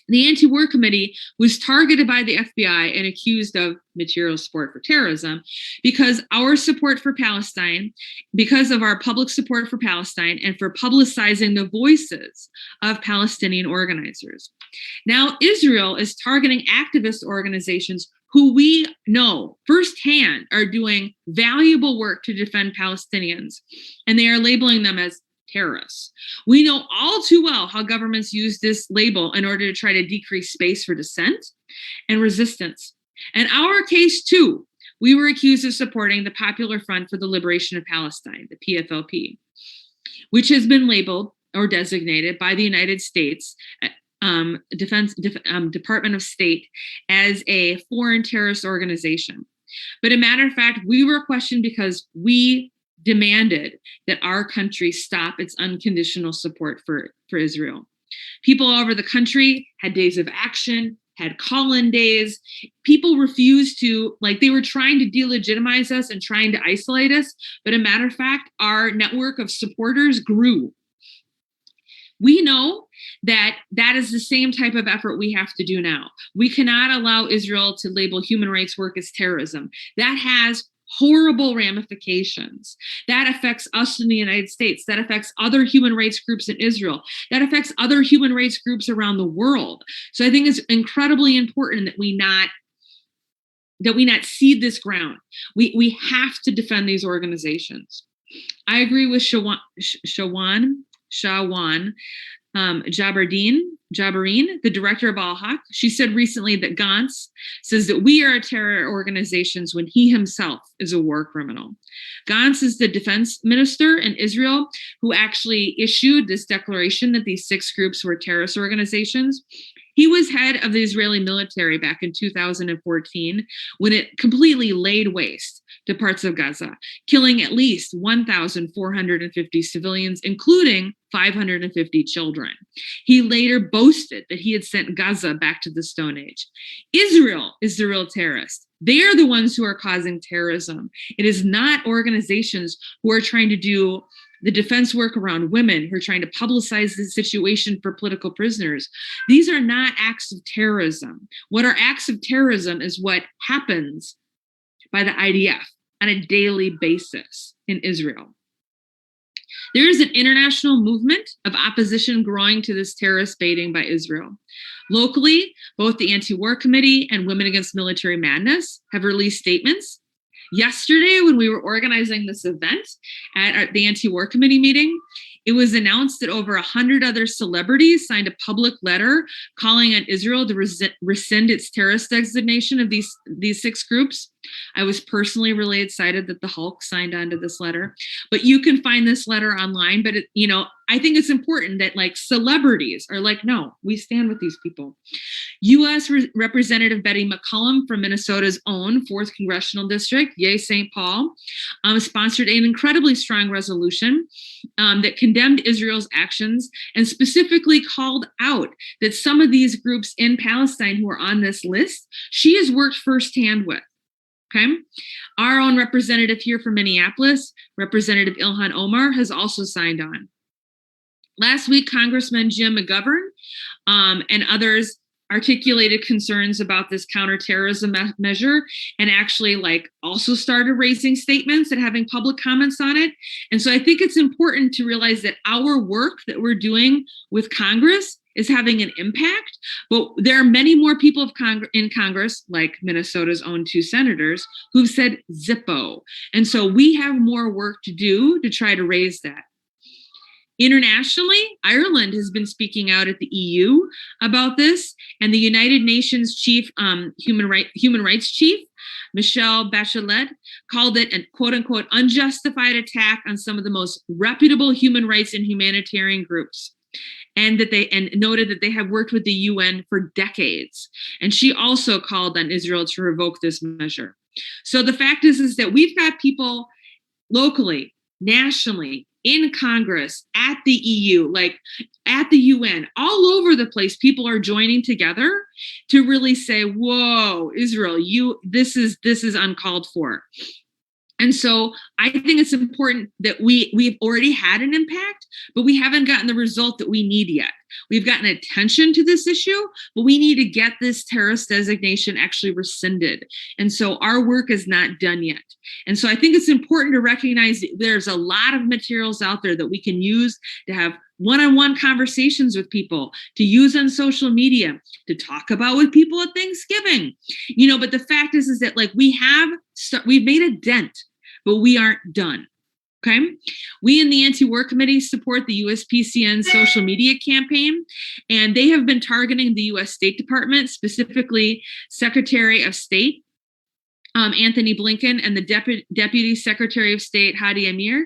The Anti-War Committee was targeted by the FBI and accused of material support for terrorism because our support for Palestine, because of our public support for Palestine, and for publicizing the voices of Palestinian organizers. Now, Israel is targeting activist organizations who we know firsthand are doing valuable work to defend Palestinians, and they are labeling them as terrorists. We know all too well how governments use this label in order to try to decrease space for dissent and resistance. In our case, too, we were accused of supporting the Popular Front for the Liberation of Palestine, the PFLP, which has been labeled or designated by the United States Department of State as a foreign terrorist organization. But a matter of fact, we were questioned because we demanded that our country stop its unconditional support for Israel. People all over the country had days of action, had call-in days. People refused to, they were trying to delegitimize us and trying to isolate us. But a matter of fact, our network of supporters grew. We know that that is the same type of effort we have to do now. We cannot allow Israel to label human rights work as terrorism. That has horrible ramifications. That affects us in the United States. That affects other human rights groups in Israel. That affects other human rights groups around the world. So I think it's incredibly important that we not cede this ground. We have to defend these organizations. I agree with Shawan Jabarine, the director of Al-Haq. She said recently that Gantz says that we are terror organizations when he himself is a war criminal. Gantz is the defense minister in Israel who actually issued this declaration that these 6 groups were terrorist organizations. He was head of the Israeli military back in 2014 when it completely laid waste to parts of Gaza, killing at least 1,450 civilians, including 550 children. He later boasted that he had sent Gaza back to the Stone Age. Israel is the real terrorist. They are the ones who are causing terrorism. It is not organizations who are trying to do the defense work around women, who are trying to publicize the situation for political prisoners. These are not acts of terrorism. What are acts of terrorism is what happens by the IDF on a daily basis in Israel. There is an international movement of opposition growing to this terrorist baiting by Israel. Locally, both the Anti-War Committee and Women Against Military Madness have released statements. Yesterday, when we were organizing this event at the Anti-War Committee meeting, it was announced that over 100 other celebrities signed a public letter calling on Israel to rescind its terrorist designation of these 6 groups. I was personally really excited that the Hulk signed on to this letter, but you can find this letter online. But I think it's important that like celebrities are like, no, we stand with these people. U.S. Representative Betty McCollum from Minnesota's own 4th Congressional District, Yay St. Paul, sponsored an incredibly strong resolution that condemned Israel's actions and specifically called out that some of these groups in Palestine who are on this list, she has worked firsthand with. Okay. Our own representative here from Minneapolis, Representative Ilhan Omar, has also signed on. Last week, Congressman Jim McGovern and others articulated concerns about this counterterrorism measure and actually also started raising statements and having public comments on it. And so I think it's important to realize that our work that we're doing with Congress is having an impact, but there are many more people in Congress, like Minnesota's own 2 senators, who've said Zippo. And so we have more work to do to try to raise that. Internationally, Ireland has been speaking out at the EU about this, and the United Nations chief, human rights chief, Michelle Bachelet, called it a quote-unquote unjustified attack on some of the most reputable human rights and humanitarian groups. And noted that they have worked with the UN for decades. And she also called on Israel to revoke this measure. So the fact is that we've got people locally, nationally, in Congress, at the EU, at the UN, all over the place, people are joining together to really say, whoa, Israel, this is uncalled for. And so I think it's important that we've already had an impact, but we haven't gotten the result that we need yet. We've gotten attention to this issue, but we need to get this terrorist designation actually rescinded. And so our work is not done yet. And so I think it's important to recognize that there's a lot of materials out there that we can use to have one-on-one conversations with people, to use on social media, to talk about with people at Thanksgiving. But the fact is that we've made a dent, but we aren't done. Okay. We in the Anti-War Committee support the USPCN social media campaign, and they have been targeting the U.S. State Department, specifically Secretary of State Anthony Blinken and the Deputy Secretary of State Hadi Addameer,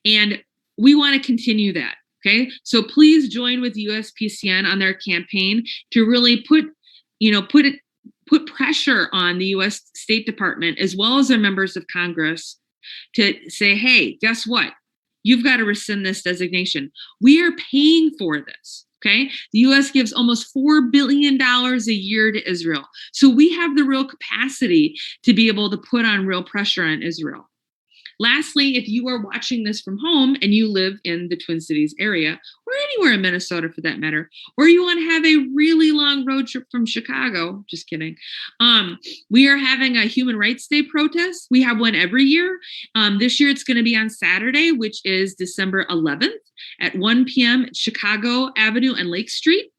and we want to continue that. Okay, so please join with USPCN on their campaign to really put pressure on the U.S. State Department as well as their members of Congress to say, hey, guess what? You've got to rescind this designation. We are paying for this. Okay, the U.S. gives almost $4 billion a year to Israel. So we have the real capacity to be able to put on real pressure on Israel. Lastly, if you are watching this from home and you live in the Twin Cities area, or anywhere in Minnesota for that matter, or you want to have a really long road trip from Chicago, just kidding, we are having a Human Rights Day protest. We have one every year. This year it's going to be on Saturday, which is December 11th at 1 p.m. at Chicago Avenue and Lake Street.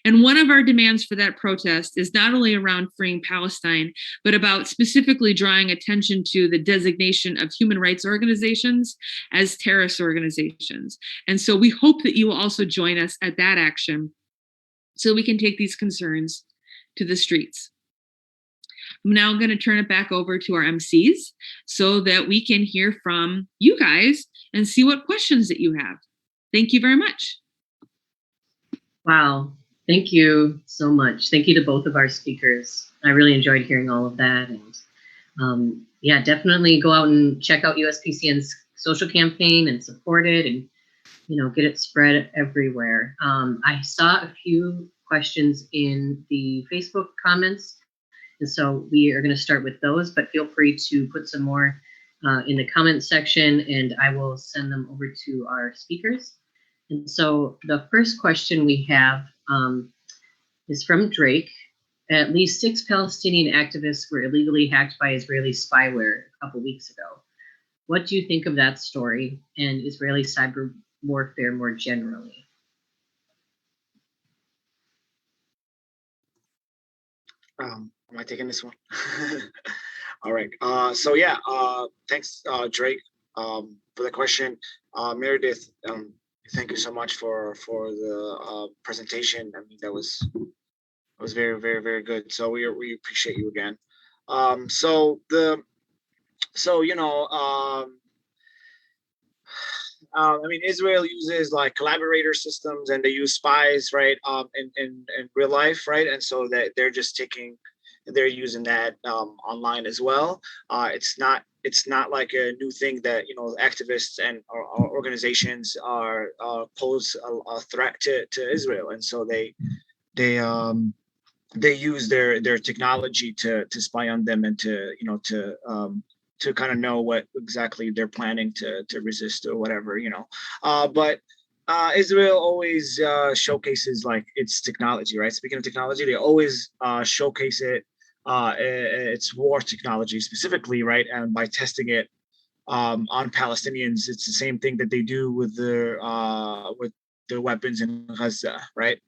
And one of our demands for that protest is not only around freeing Palestine, but about specifically drawing attention to the designation of human rights organizations as terrorist organizations. And so we hope that you will also join us at that action so we can take these concerns to the streets. I'm now going to turn it back over to our MCs so that we can hear from you guys and see what questions that you have. Thank you very much. Wow. Thank you so much. Thank you to both of our speakers. I really enjoyed hearing all of that. And definitely go out and check out USPCN's social campaign and support it. And get it spread everywhere. I saw a few questions in the Facebook comments, and so we are going to start with those, but feel free to put some more in the comment section, and I will send them over to our speakers. And so the first question we have is from Drake. At least 6 Palestinian activists were illegally hacked by Israeli spyware a couple weeks ago. What do you think of that story and Israeli cyber warfare more generally? Am I taking this one? All right. So yeah, thanks, Drake, for the question. Meredith, thank you so much for the presentation. I mean, that was very, very, very good. So we appreciate you again. I mean, Israel uses like collaborator systems, and they use spies, right? In real life, right? And so that they're using that online as well. It's not like a new thing that activists and or organizations are pose a threat to Israel, and so they use their technology to spy on them and to kind of know what exactly they're planning to resist or whatever, but Israel always showcases like its technology, right? Speaking of technology, they always showcase its war technology specifically, right? And by testing it on Palestinians, it's the same thing that they do with their weapons in Gaza, right?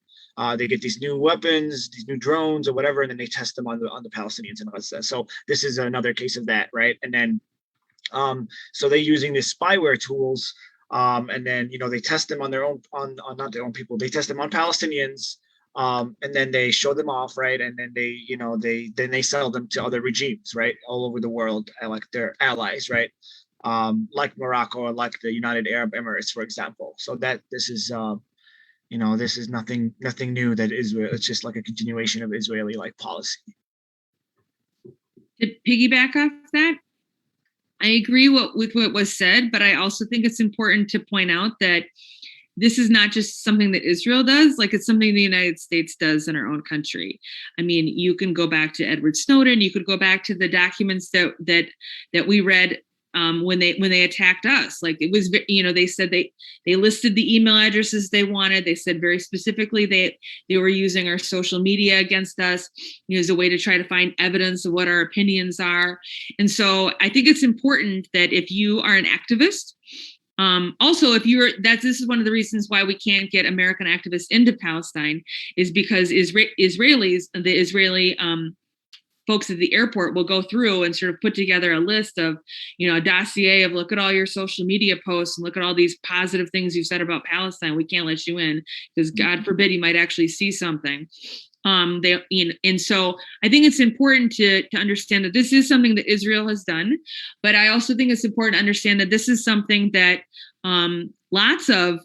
They get these new weapons, these new drones or whatever, and then they test them on the Palestinians in Gaza. So this is another case of that, right? And then, so they're using these spyware tools, and then they test them on their own, on not their own people. They test them on Palestinians, and then they show them off, right? And then they sell them to other regimes, right, all over the world, like their allies, right? Like Morocco or like the United Arab Emirates, for example. So that this is. This is nothing new that Israel, it's just like a continuation of Israeli like policy. To piggyback off that, I agree with what was said, but I also think it's important to point out that this is not just something that Israel does, like it's something the United States does in our own country. I mean, you can go back to Edward Snowden, you could go back to the documents that we read when they attacked us. Like it was, they said they listed the email addresses they wanted. They said very specifically they were using our social media against us, as a way to try to find evidence of what our opinions are. And so I think it's important that if you are an activist, also, this is one of the reasons why we can't get American activists into Palestine, is because Israelis, the Israeli folks at the airport will go through and sort of put together a list of, a dossier of look at all your social media posts and look at all these positive things you've said about Palestine. We can't let you in because God forbid you might actually see something. And so I think it's important to understand that this is something that Israel has done, but I also think it's important to understand that this is something that lots of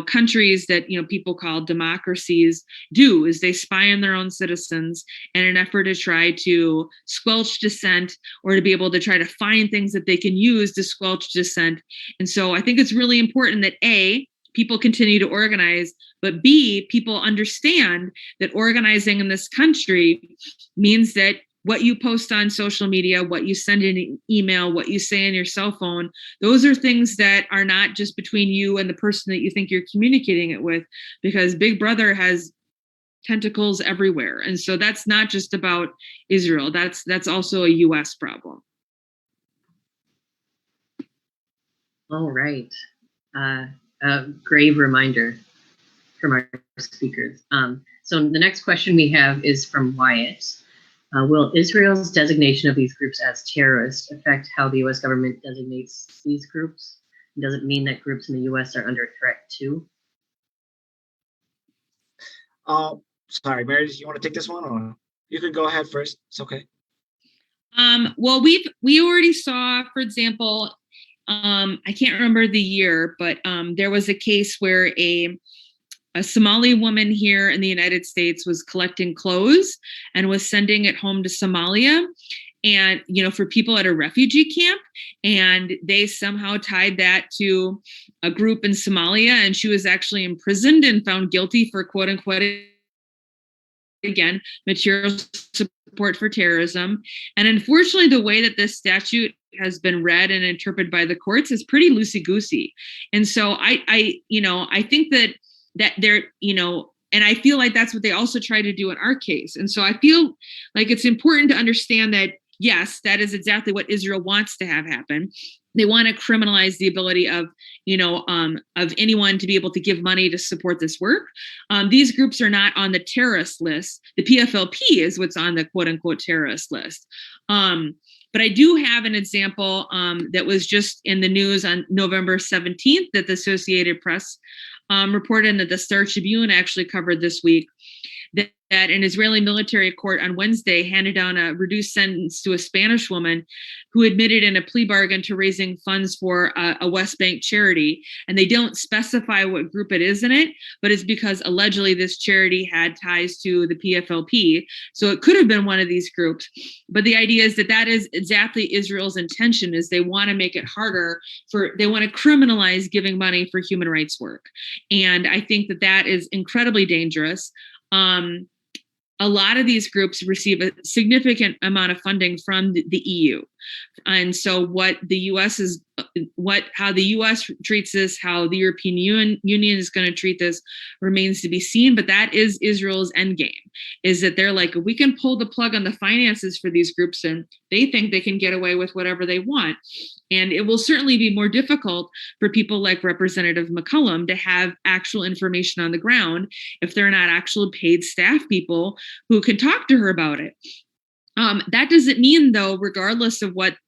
countries that people call democracies do, is they spy on their own citizens in an effort to try to squelch dissent or to be able to try to find things that they can use to squelch dissent. And so I think it's really important that A, people continue to organize, but B, people understand that organizing in this country means that what you post on social media, what you send in an email, what you say on your cell phone, those are things that are not just between you and the person that you think you're communicating it with, because Big Brother has tentacles everywhere. And so that's not just about Israel. That's also a US problem. All right. A grave reminder from our speakers. So the next question we have is from Wyatt. Will Israel's designation of these groups as terrorists affect how the U.S. government designates these groups? Does it mean that groups in the U.S. are under threat too? Sorry, Meredith, you want to take this one, or you could go ahead first? It's okay. Well, we already saw, for example, I can't remember the year, but there was a case where a Somali woman here in the United States was collecting clothes and was sending it home to Somalia. and, for people at a refugee camp. And they somehow tied that to a group in Somalia. And she was actually imprisoned and found guilty for, quote unquote, again, material support for terrorism. And unfortunately, the way that this statute has been read and interpreted by the courts is pretty loosey-goosey. And so I think that they're, and I feel like that's what they also try to do in our case. And so I feel like it's important to understand that, yes, that is exactly what Israel wants to have happen. They want to criminalize the ability of anyone to be able to give money to support this work. These groups are not on the terrorist list. The PFLP is what's on the quote unquote terrorist list. But I do have an example that was just in the news on November 17th that the Associated Press reported, and that the Star Tribune actually covered this week, that an Israeli military court on Wednesday handed down a reduced sentence to a Spanish woman who admitted in a plea bargain to raising funds for a West Bank charity. And they don't specify what group it is in it, but it's because allegedly this charity had ties to the PFLP. So it could have been one of these groups. But the idea is that is exactly Israel's intention, is they want to make it harder they want to criminalize giving money for human rights work. And I think that is incredibly dangerous. A lot of these groups receive a significant amount of funding from the EU. And so how the US treats this, how the European Union is going to treat this remains to be seen. But that is Israel's endgame, is that they're like, we can pull the plug on the finances for these groups and they think they can get away with whatever they want. And it will certainly be more difficult for people like Representative McCollum to have actual information on the ground if they're not actual paid staff people who can talk to her about it. That doesn't mean, though, regardless of what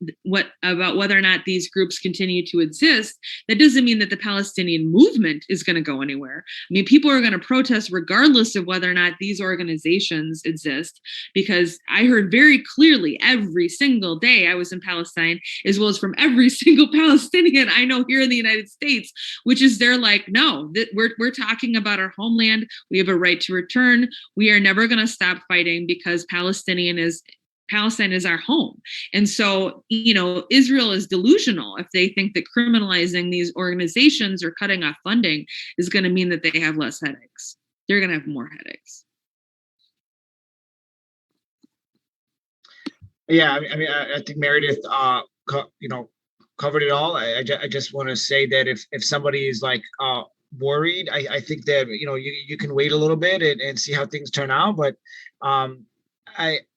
about whether or not these groups continue to exist, that doesn't mean that the Palestinian movement is going to go anywhere. I mean, people are going to protest regardless of whether or not these organizations exist, because I heard very clearly every single day I was in Palestine, as well as from every single Palestinian I know here in the United States, which is they're like, no, we're talking about our homeland. We have a right to return. We are never going to stop fighting because Palestine is our home. And so, Israel is delusional if they think that criminalizing these organizations or cutting off funding is going to mean that they have less headaches. They're going to have more headaches. Yeah, I think Meredith, covered it all. I just want to say that if somebody is like worried, I think that you can wait a little bit and see how things turn out. But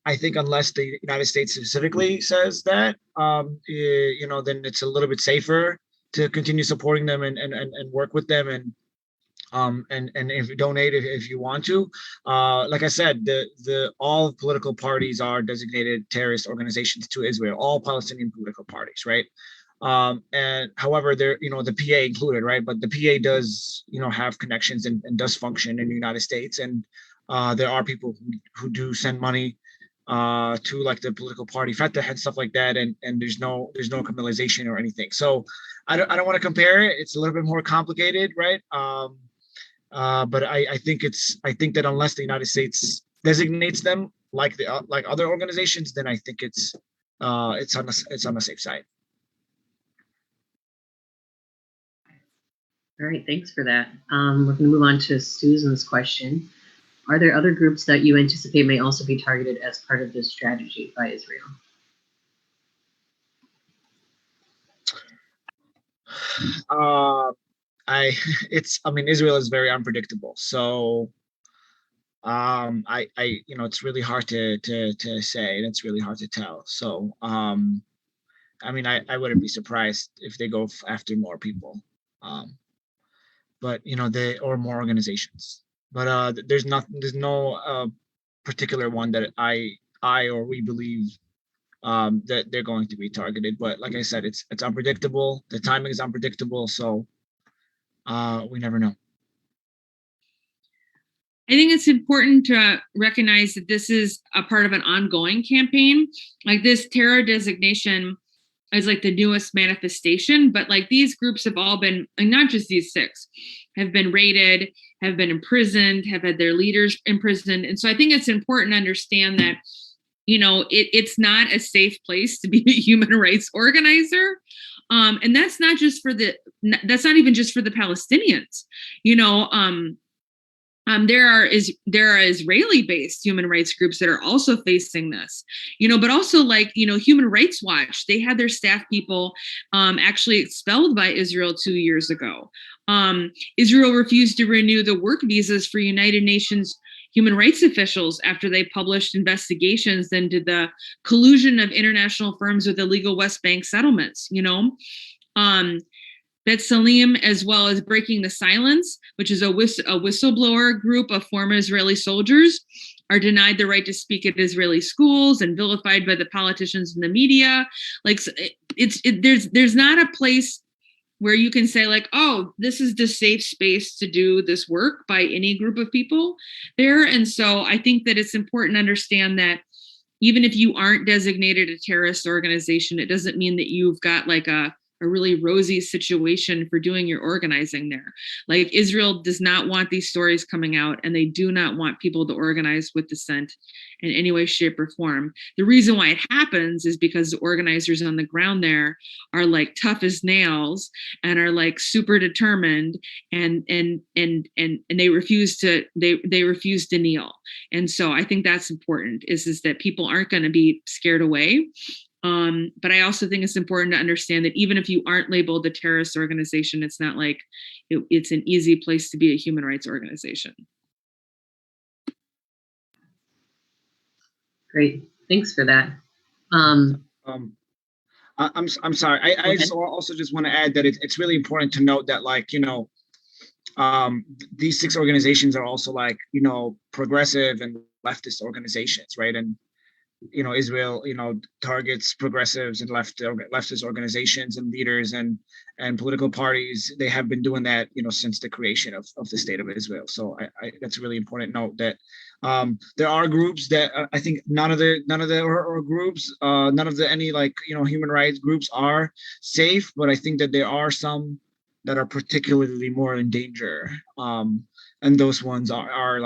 I think unless the United States specifically says that, then it's a little bit safer to continue supporting them and work with them and if you donate if you want to. Like I said, all political parties are designated terrorist organizations to Israel, all Palestinian political parties, right? And however, they're the PA included, right? But the PA does have connections and does function in the United States, and there are people who do send money to like the political party, Fatah and stuff like that, and there's no criminalization or anything. So I don't want to compare it. It's a little bit more complicated, right? But I think that unless the United States designates them like other organizations, then I think it's on the safe side. All right, thanks for that. We're going to move on to Susan's question. Are there other groups that you anticipate may also be targeted as part of this strategy by Israel? Israel is very unpredictable. So it's really hard to say, and it's really hard to tell. So I wouldn't be surprised if they go after more people. But or more organizations. But there's no particular one that I or we believe that they're going to be targeted. But like I said, it's unpredictable. The timing is unpredictable, so we never know. I think it's important to recognize that this is a part of an ongoing campaign. Like, this terror designation is like the newest manifestation, but like these groups have all been, like, not just these 6, have been raided, have been imprisoned, have had their leaders imprisoned. And so I think it's important to understand that it's not a safe place to be a human rights organizer. And that's not even just for the Palestinians. There are Israeli-based human rights groups that are also facing this, but also Human Rights Watch, they had their staff people actually expelled by Israel 2 years ago. Israel refused to renew the work visas for United Nations human rights officials after they published investigations into the collusion of international firms with illegal West Bank settlements, B'Tselem, as well as Breaking the Silence, which is a whistleblower group of former Israeli soldiers, are denied the right to speak at Israeli schools and vilified by the politicians and the media. There's not a place where you can say oh, this is the safe space to do this work by any group of people there. And so I think that it's important to understand that even if you aren't designated a terrorist organization, it doesn't mean that you've got a really rosy situation for doing your organizing there. Israel does not want these stories coming out, and they do not want people to organize with dissent in any way, shape, or form. The reason why it happens is because the organizers on the ground there are tough as nails and are super determined, and they refuse to kneel. And so I think that's important, is that people aren't going to be scared away. But I also think it's important to understand that even if you aren't labeled a terrorist organization, it's not it's an easy place to be a human rights organization. Great, thanks for that. I'm sorry. I just also just want to add that it's really important to note that these 6 organizations are also progressive and leftist organizations, right? And Israel, targets progressives and leftist organizations and leaders and political parties. They have been doing that, since the creation of the state of Israel. So I that's a really important note that there are groups that I think none of the groups, none of the any human rights groups are safe, but I think that there are some that are particularly more in danger. And those ones are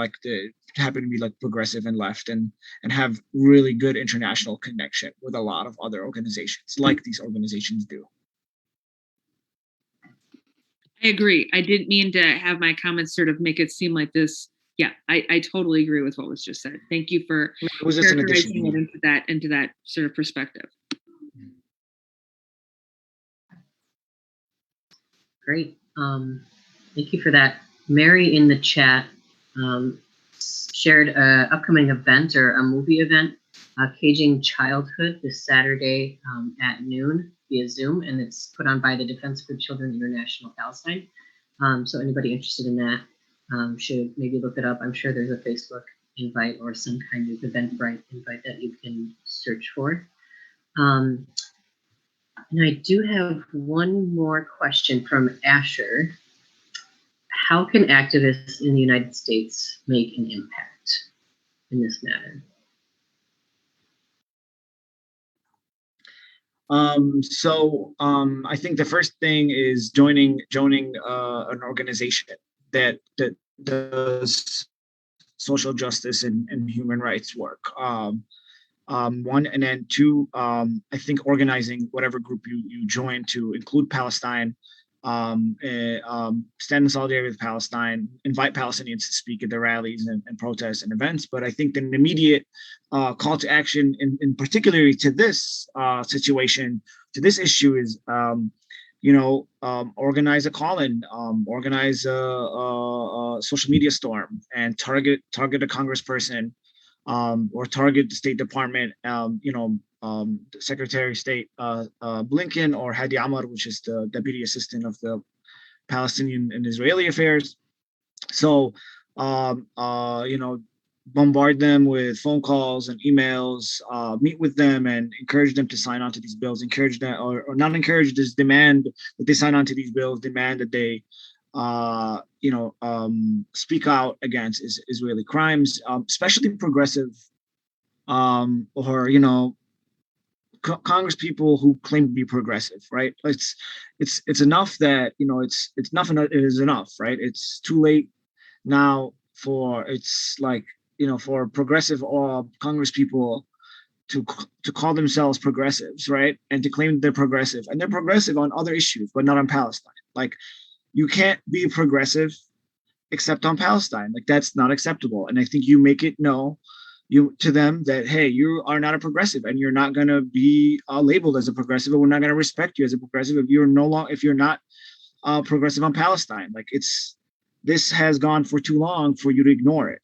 happen to be progressive and left and have really good international connection with a lot of other organizations like these organizations do. I agree. I didn't mean to have my comments sort of make it seem like this. Yeah, I totally agree with what was just said. Thank you for characterizing it into that sort of perspective. Great. Thank you for that. Mary in the chat shared an upcoming event or a movie event, Caging Childhood, this Saturday at noon via Zoom, and it's put on by the Defense for Children International-Palestine. So anybody interested in that should maybe look it up. I'm sure there's a Facebook invite or some kind of Eventbrite invite that you can search for. And I do have one more question from Asher. How can activists in the United States make an impact in this matter? I think the first thing is joining an organization that does social justice and human rights work. One, and then two, I think organizing whatever group you join to include Palestine, stand in solidarity with Palestine, invite Palestinians to speak at their rallies and protests and events. But I think the immediate call to action, in particularly to this situation, to this issue, is organize a call-in, organize a social media storm, and target a congressperson, or target the State Department, Secretary of State Blinken, or Hadi Amar, which is the Deputy Assistant of the Palestinian and Israeli Affairs. So, bombard them with phone calls and emails, meet with them and encourage them to sign on to these bills, encourage them, or not encourage, just demand that they sign on to these bills, demand that they speak out against Israeli crimes, especially progressive or Congress people who claim to be progressive, right? It's enough that it's enough. It is enough, right? It's too late now for for progressive or Congress people to call themselves progressives, right? And to claim they're progressive, and they're progressive on other issues, but not on Palestine. Like, you can't be progressive except on Palestine. Like, that's not acceptable. And I think you make it to them that, hey, you are not a progressive, and you're not going to be labeled as a progressive, or we're not going to respect you as a progressive if you're not progressive on Palestine. Like, this has gone for too long for you to ignore it,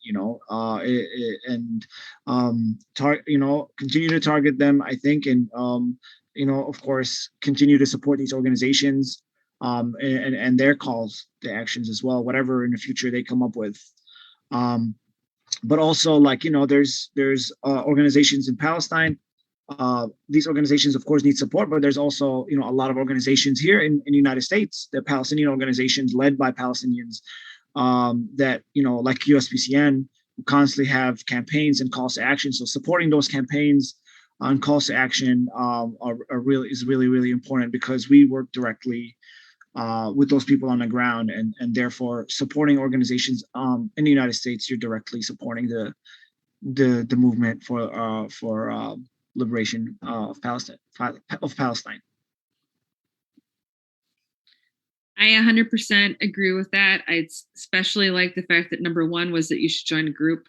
continue to target them, I think, and of course, continue to support these organizations and their calls to actions as well, whatever in the future they come up with. But also, there's organizations in Palestine. These organizations, of course, need support, but there's also, a lot of organizations here in the United States, the Palestinian organizations led by Palestinians that, like USPCN, who constantly have campaigns and calls to action. So supporting those campaigns and calls to action is really, really important, because we work directly with those people on the ground, and therefore supporting organizations in the United States, you're directly supporting the movement for liberation of Palestine. I 100% agree with that. I especially like the fact that number one was that you should join a group.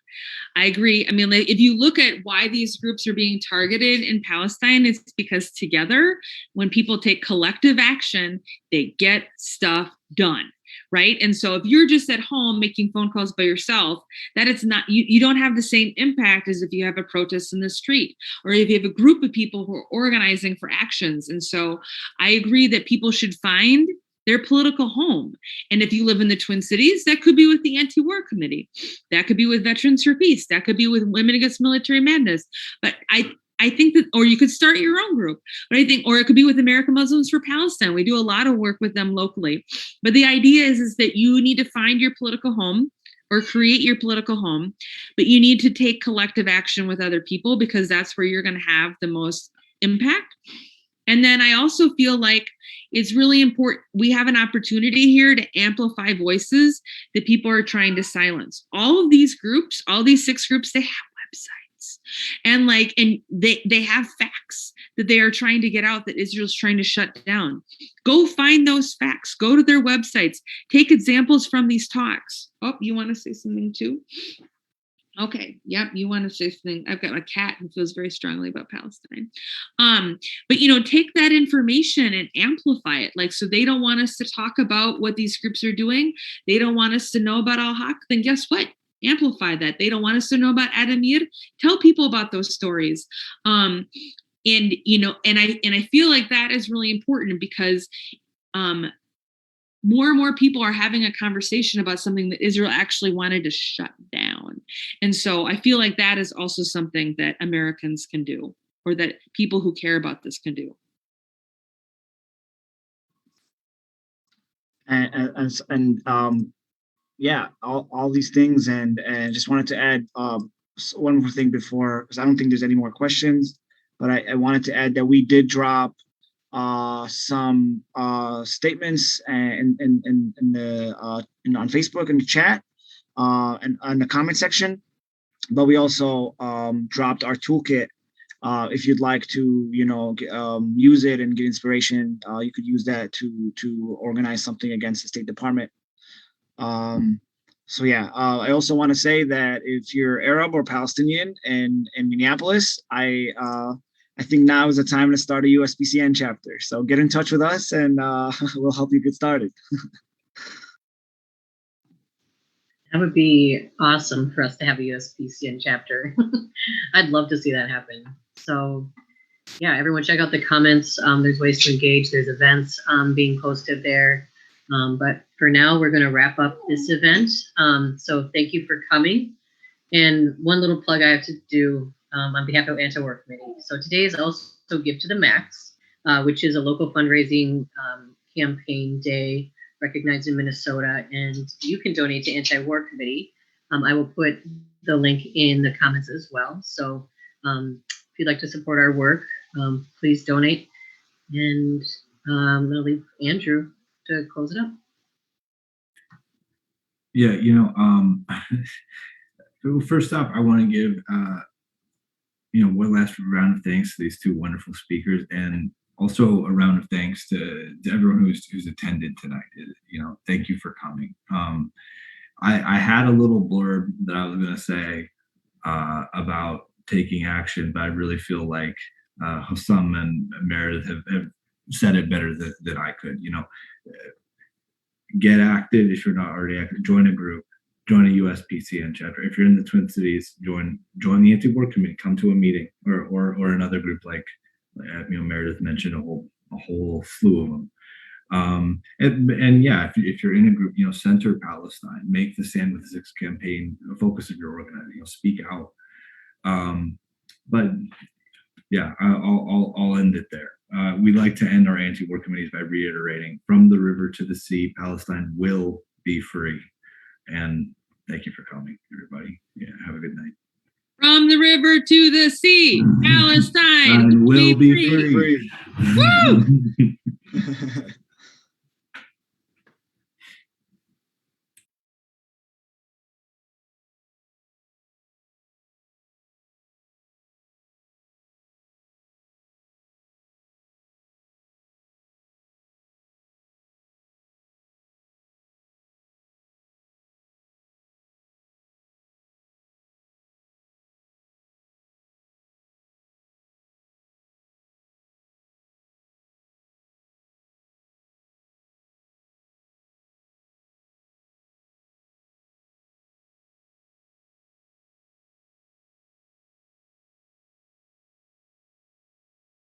I agree. I mean, if you look at why these groups are being targeted in Palestine, it's because together, when people take collective action, they get stuff done. Right. And so if you're just at home making phone calls by yourself, that it's not, you don't have the same impact as if you have a protest in the street, or if you have a group of people who are organizing for actions. And so I agree that people should find their political home. And if you live in the Twin Cities, that could be with the Anti-War Committee. That could be with Veterans for Peace. That could be with Women Against Military Madness. But I think that, or you could start your own group, but or it could be with American Muslims for Palestine. We do a lot of work with them locally. But the idea is that you need to find your political home or create your political home, but you need to take collective action with other people, because that's where you're going to have the most impact. And then I also feel like it's really important. We have an opportunity here to amplify voices that people are trying to silence. All of these groups, all these 6 groups, they have websites, and they have facts that they are trying to get out that Israel's trying to shut down. Go find those facts. Go to their websites. Take examples from these talks. Oh, you want to say something too? Okay. Yep. You want to say something? I've got a cat who feels very strongly about Palestine. But take that information and amplify it. Like, so they don't want us to talk about what these groups are doing. They don't want us to know about Al-Haq. Then guess what? Amplify that. They don't want us to know about Addameer. Tell people about those stories. And I feel like that is really important, because more and more people are having a conversation about something that Israel actually wanted to shut down. And so I feel like that is also something that Americans can do, or that people who care about this can do. All these things, and just wanted to add one more thing before, because I don't think there's any more questions, but I wanted to add that we did drop some statements on Facebook in the chat and on the comment section, but we also dropped our toolkit. If you'd like to, use it and get inspiration, you could use that to organize something against the State Department. I also want to say that if you're Arab or Palestinian in Minneapolis, I think now is the time to start a USPCN chapter. So get in touch with us, and we'll help you get started. That would be awesome for us to have a USPCN chapter. I'd love to see that happen. So yeah, everyone check out the comments. There's ways to engage. There's events being posted there. But for now, we're going to wrap up this event. So thank you for coming. And one little plug I have to do on behalf of Anti-War Committee. So today is also Give to the Max, which is a local fundraising campaign day recognized in Minnesota. And you can donate to Anti-War Committee. I will put the link in the comments as well. So if you'd like to support our work, please donate. And I'm going to leave Andrew to close it up. Yeah, first off, I want to give one last round of thanks to these two wonderful speakers, and also a round of thanks to everyone who's attended tonight. Thank you for coming. I had a little blurb that I was going to say about taking action, but I really feel like Husam and Meredith have said it better than I could. Get active if you're not already active. Join a group. Join a USPCN chapter. If you're in the Twin Cities, join the Anti-War Committee. Come to a meeting or another group like Meredith mentioned a whole slew of them. And yeah, if you're in a group, center Palestine, make the Stand with the Six campaign a focus of your organizing. Speak out. But yeah, I'll end it there. We like to end our anti-war committees by reiterating: from the river to the sea, Palestine will be free. And thank you for coming, everybody. Yeah, have a good night. From the river to the sea, Palestine will be free. Woo!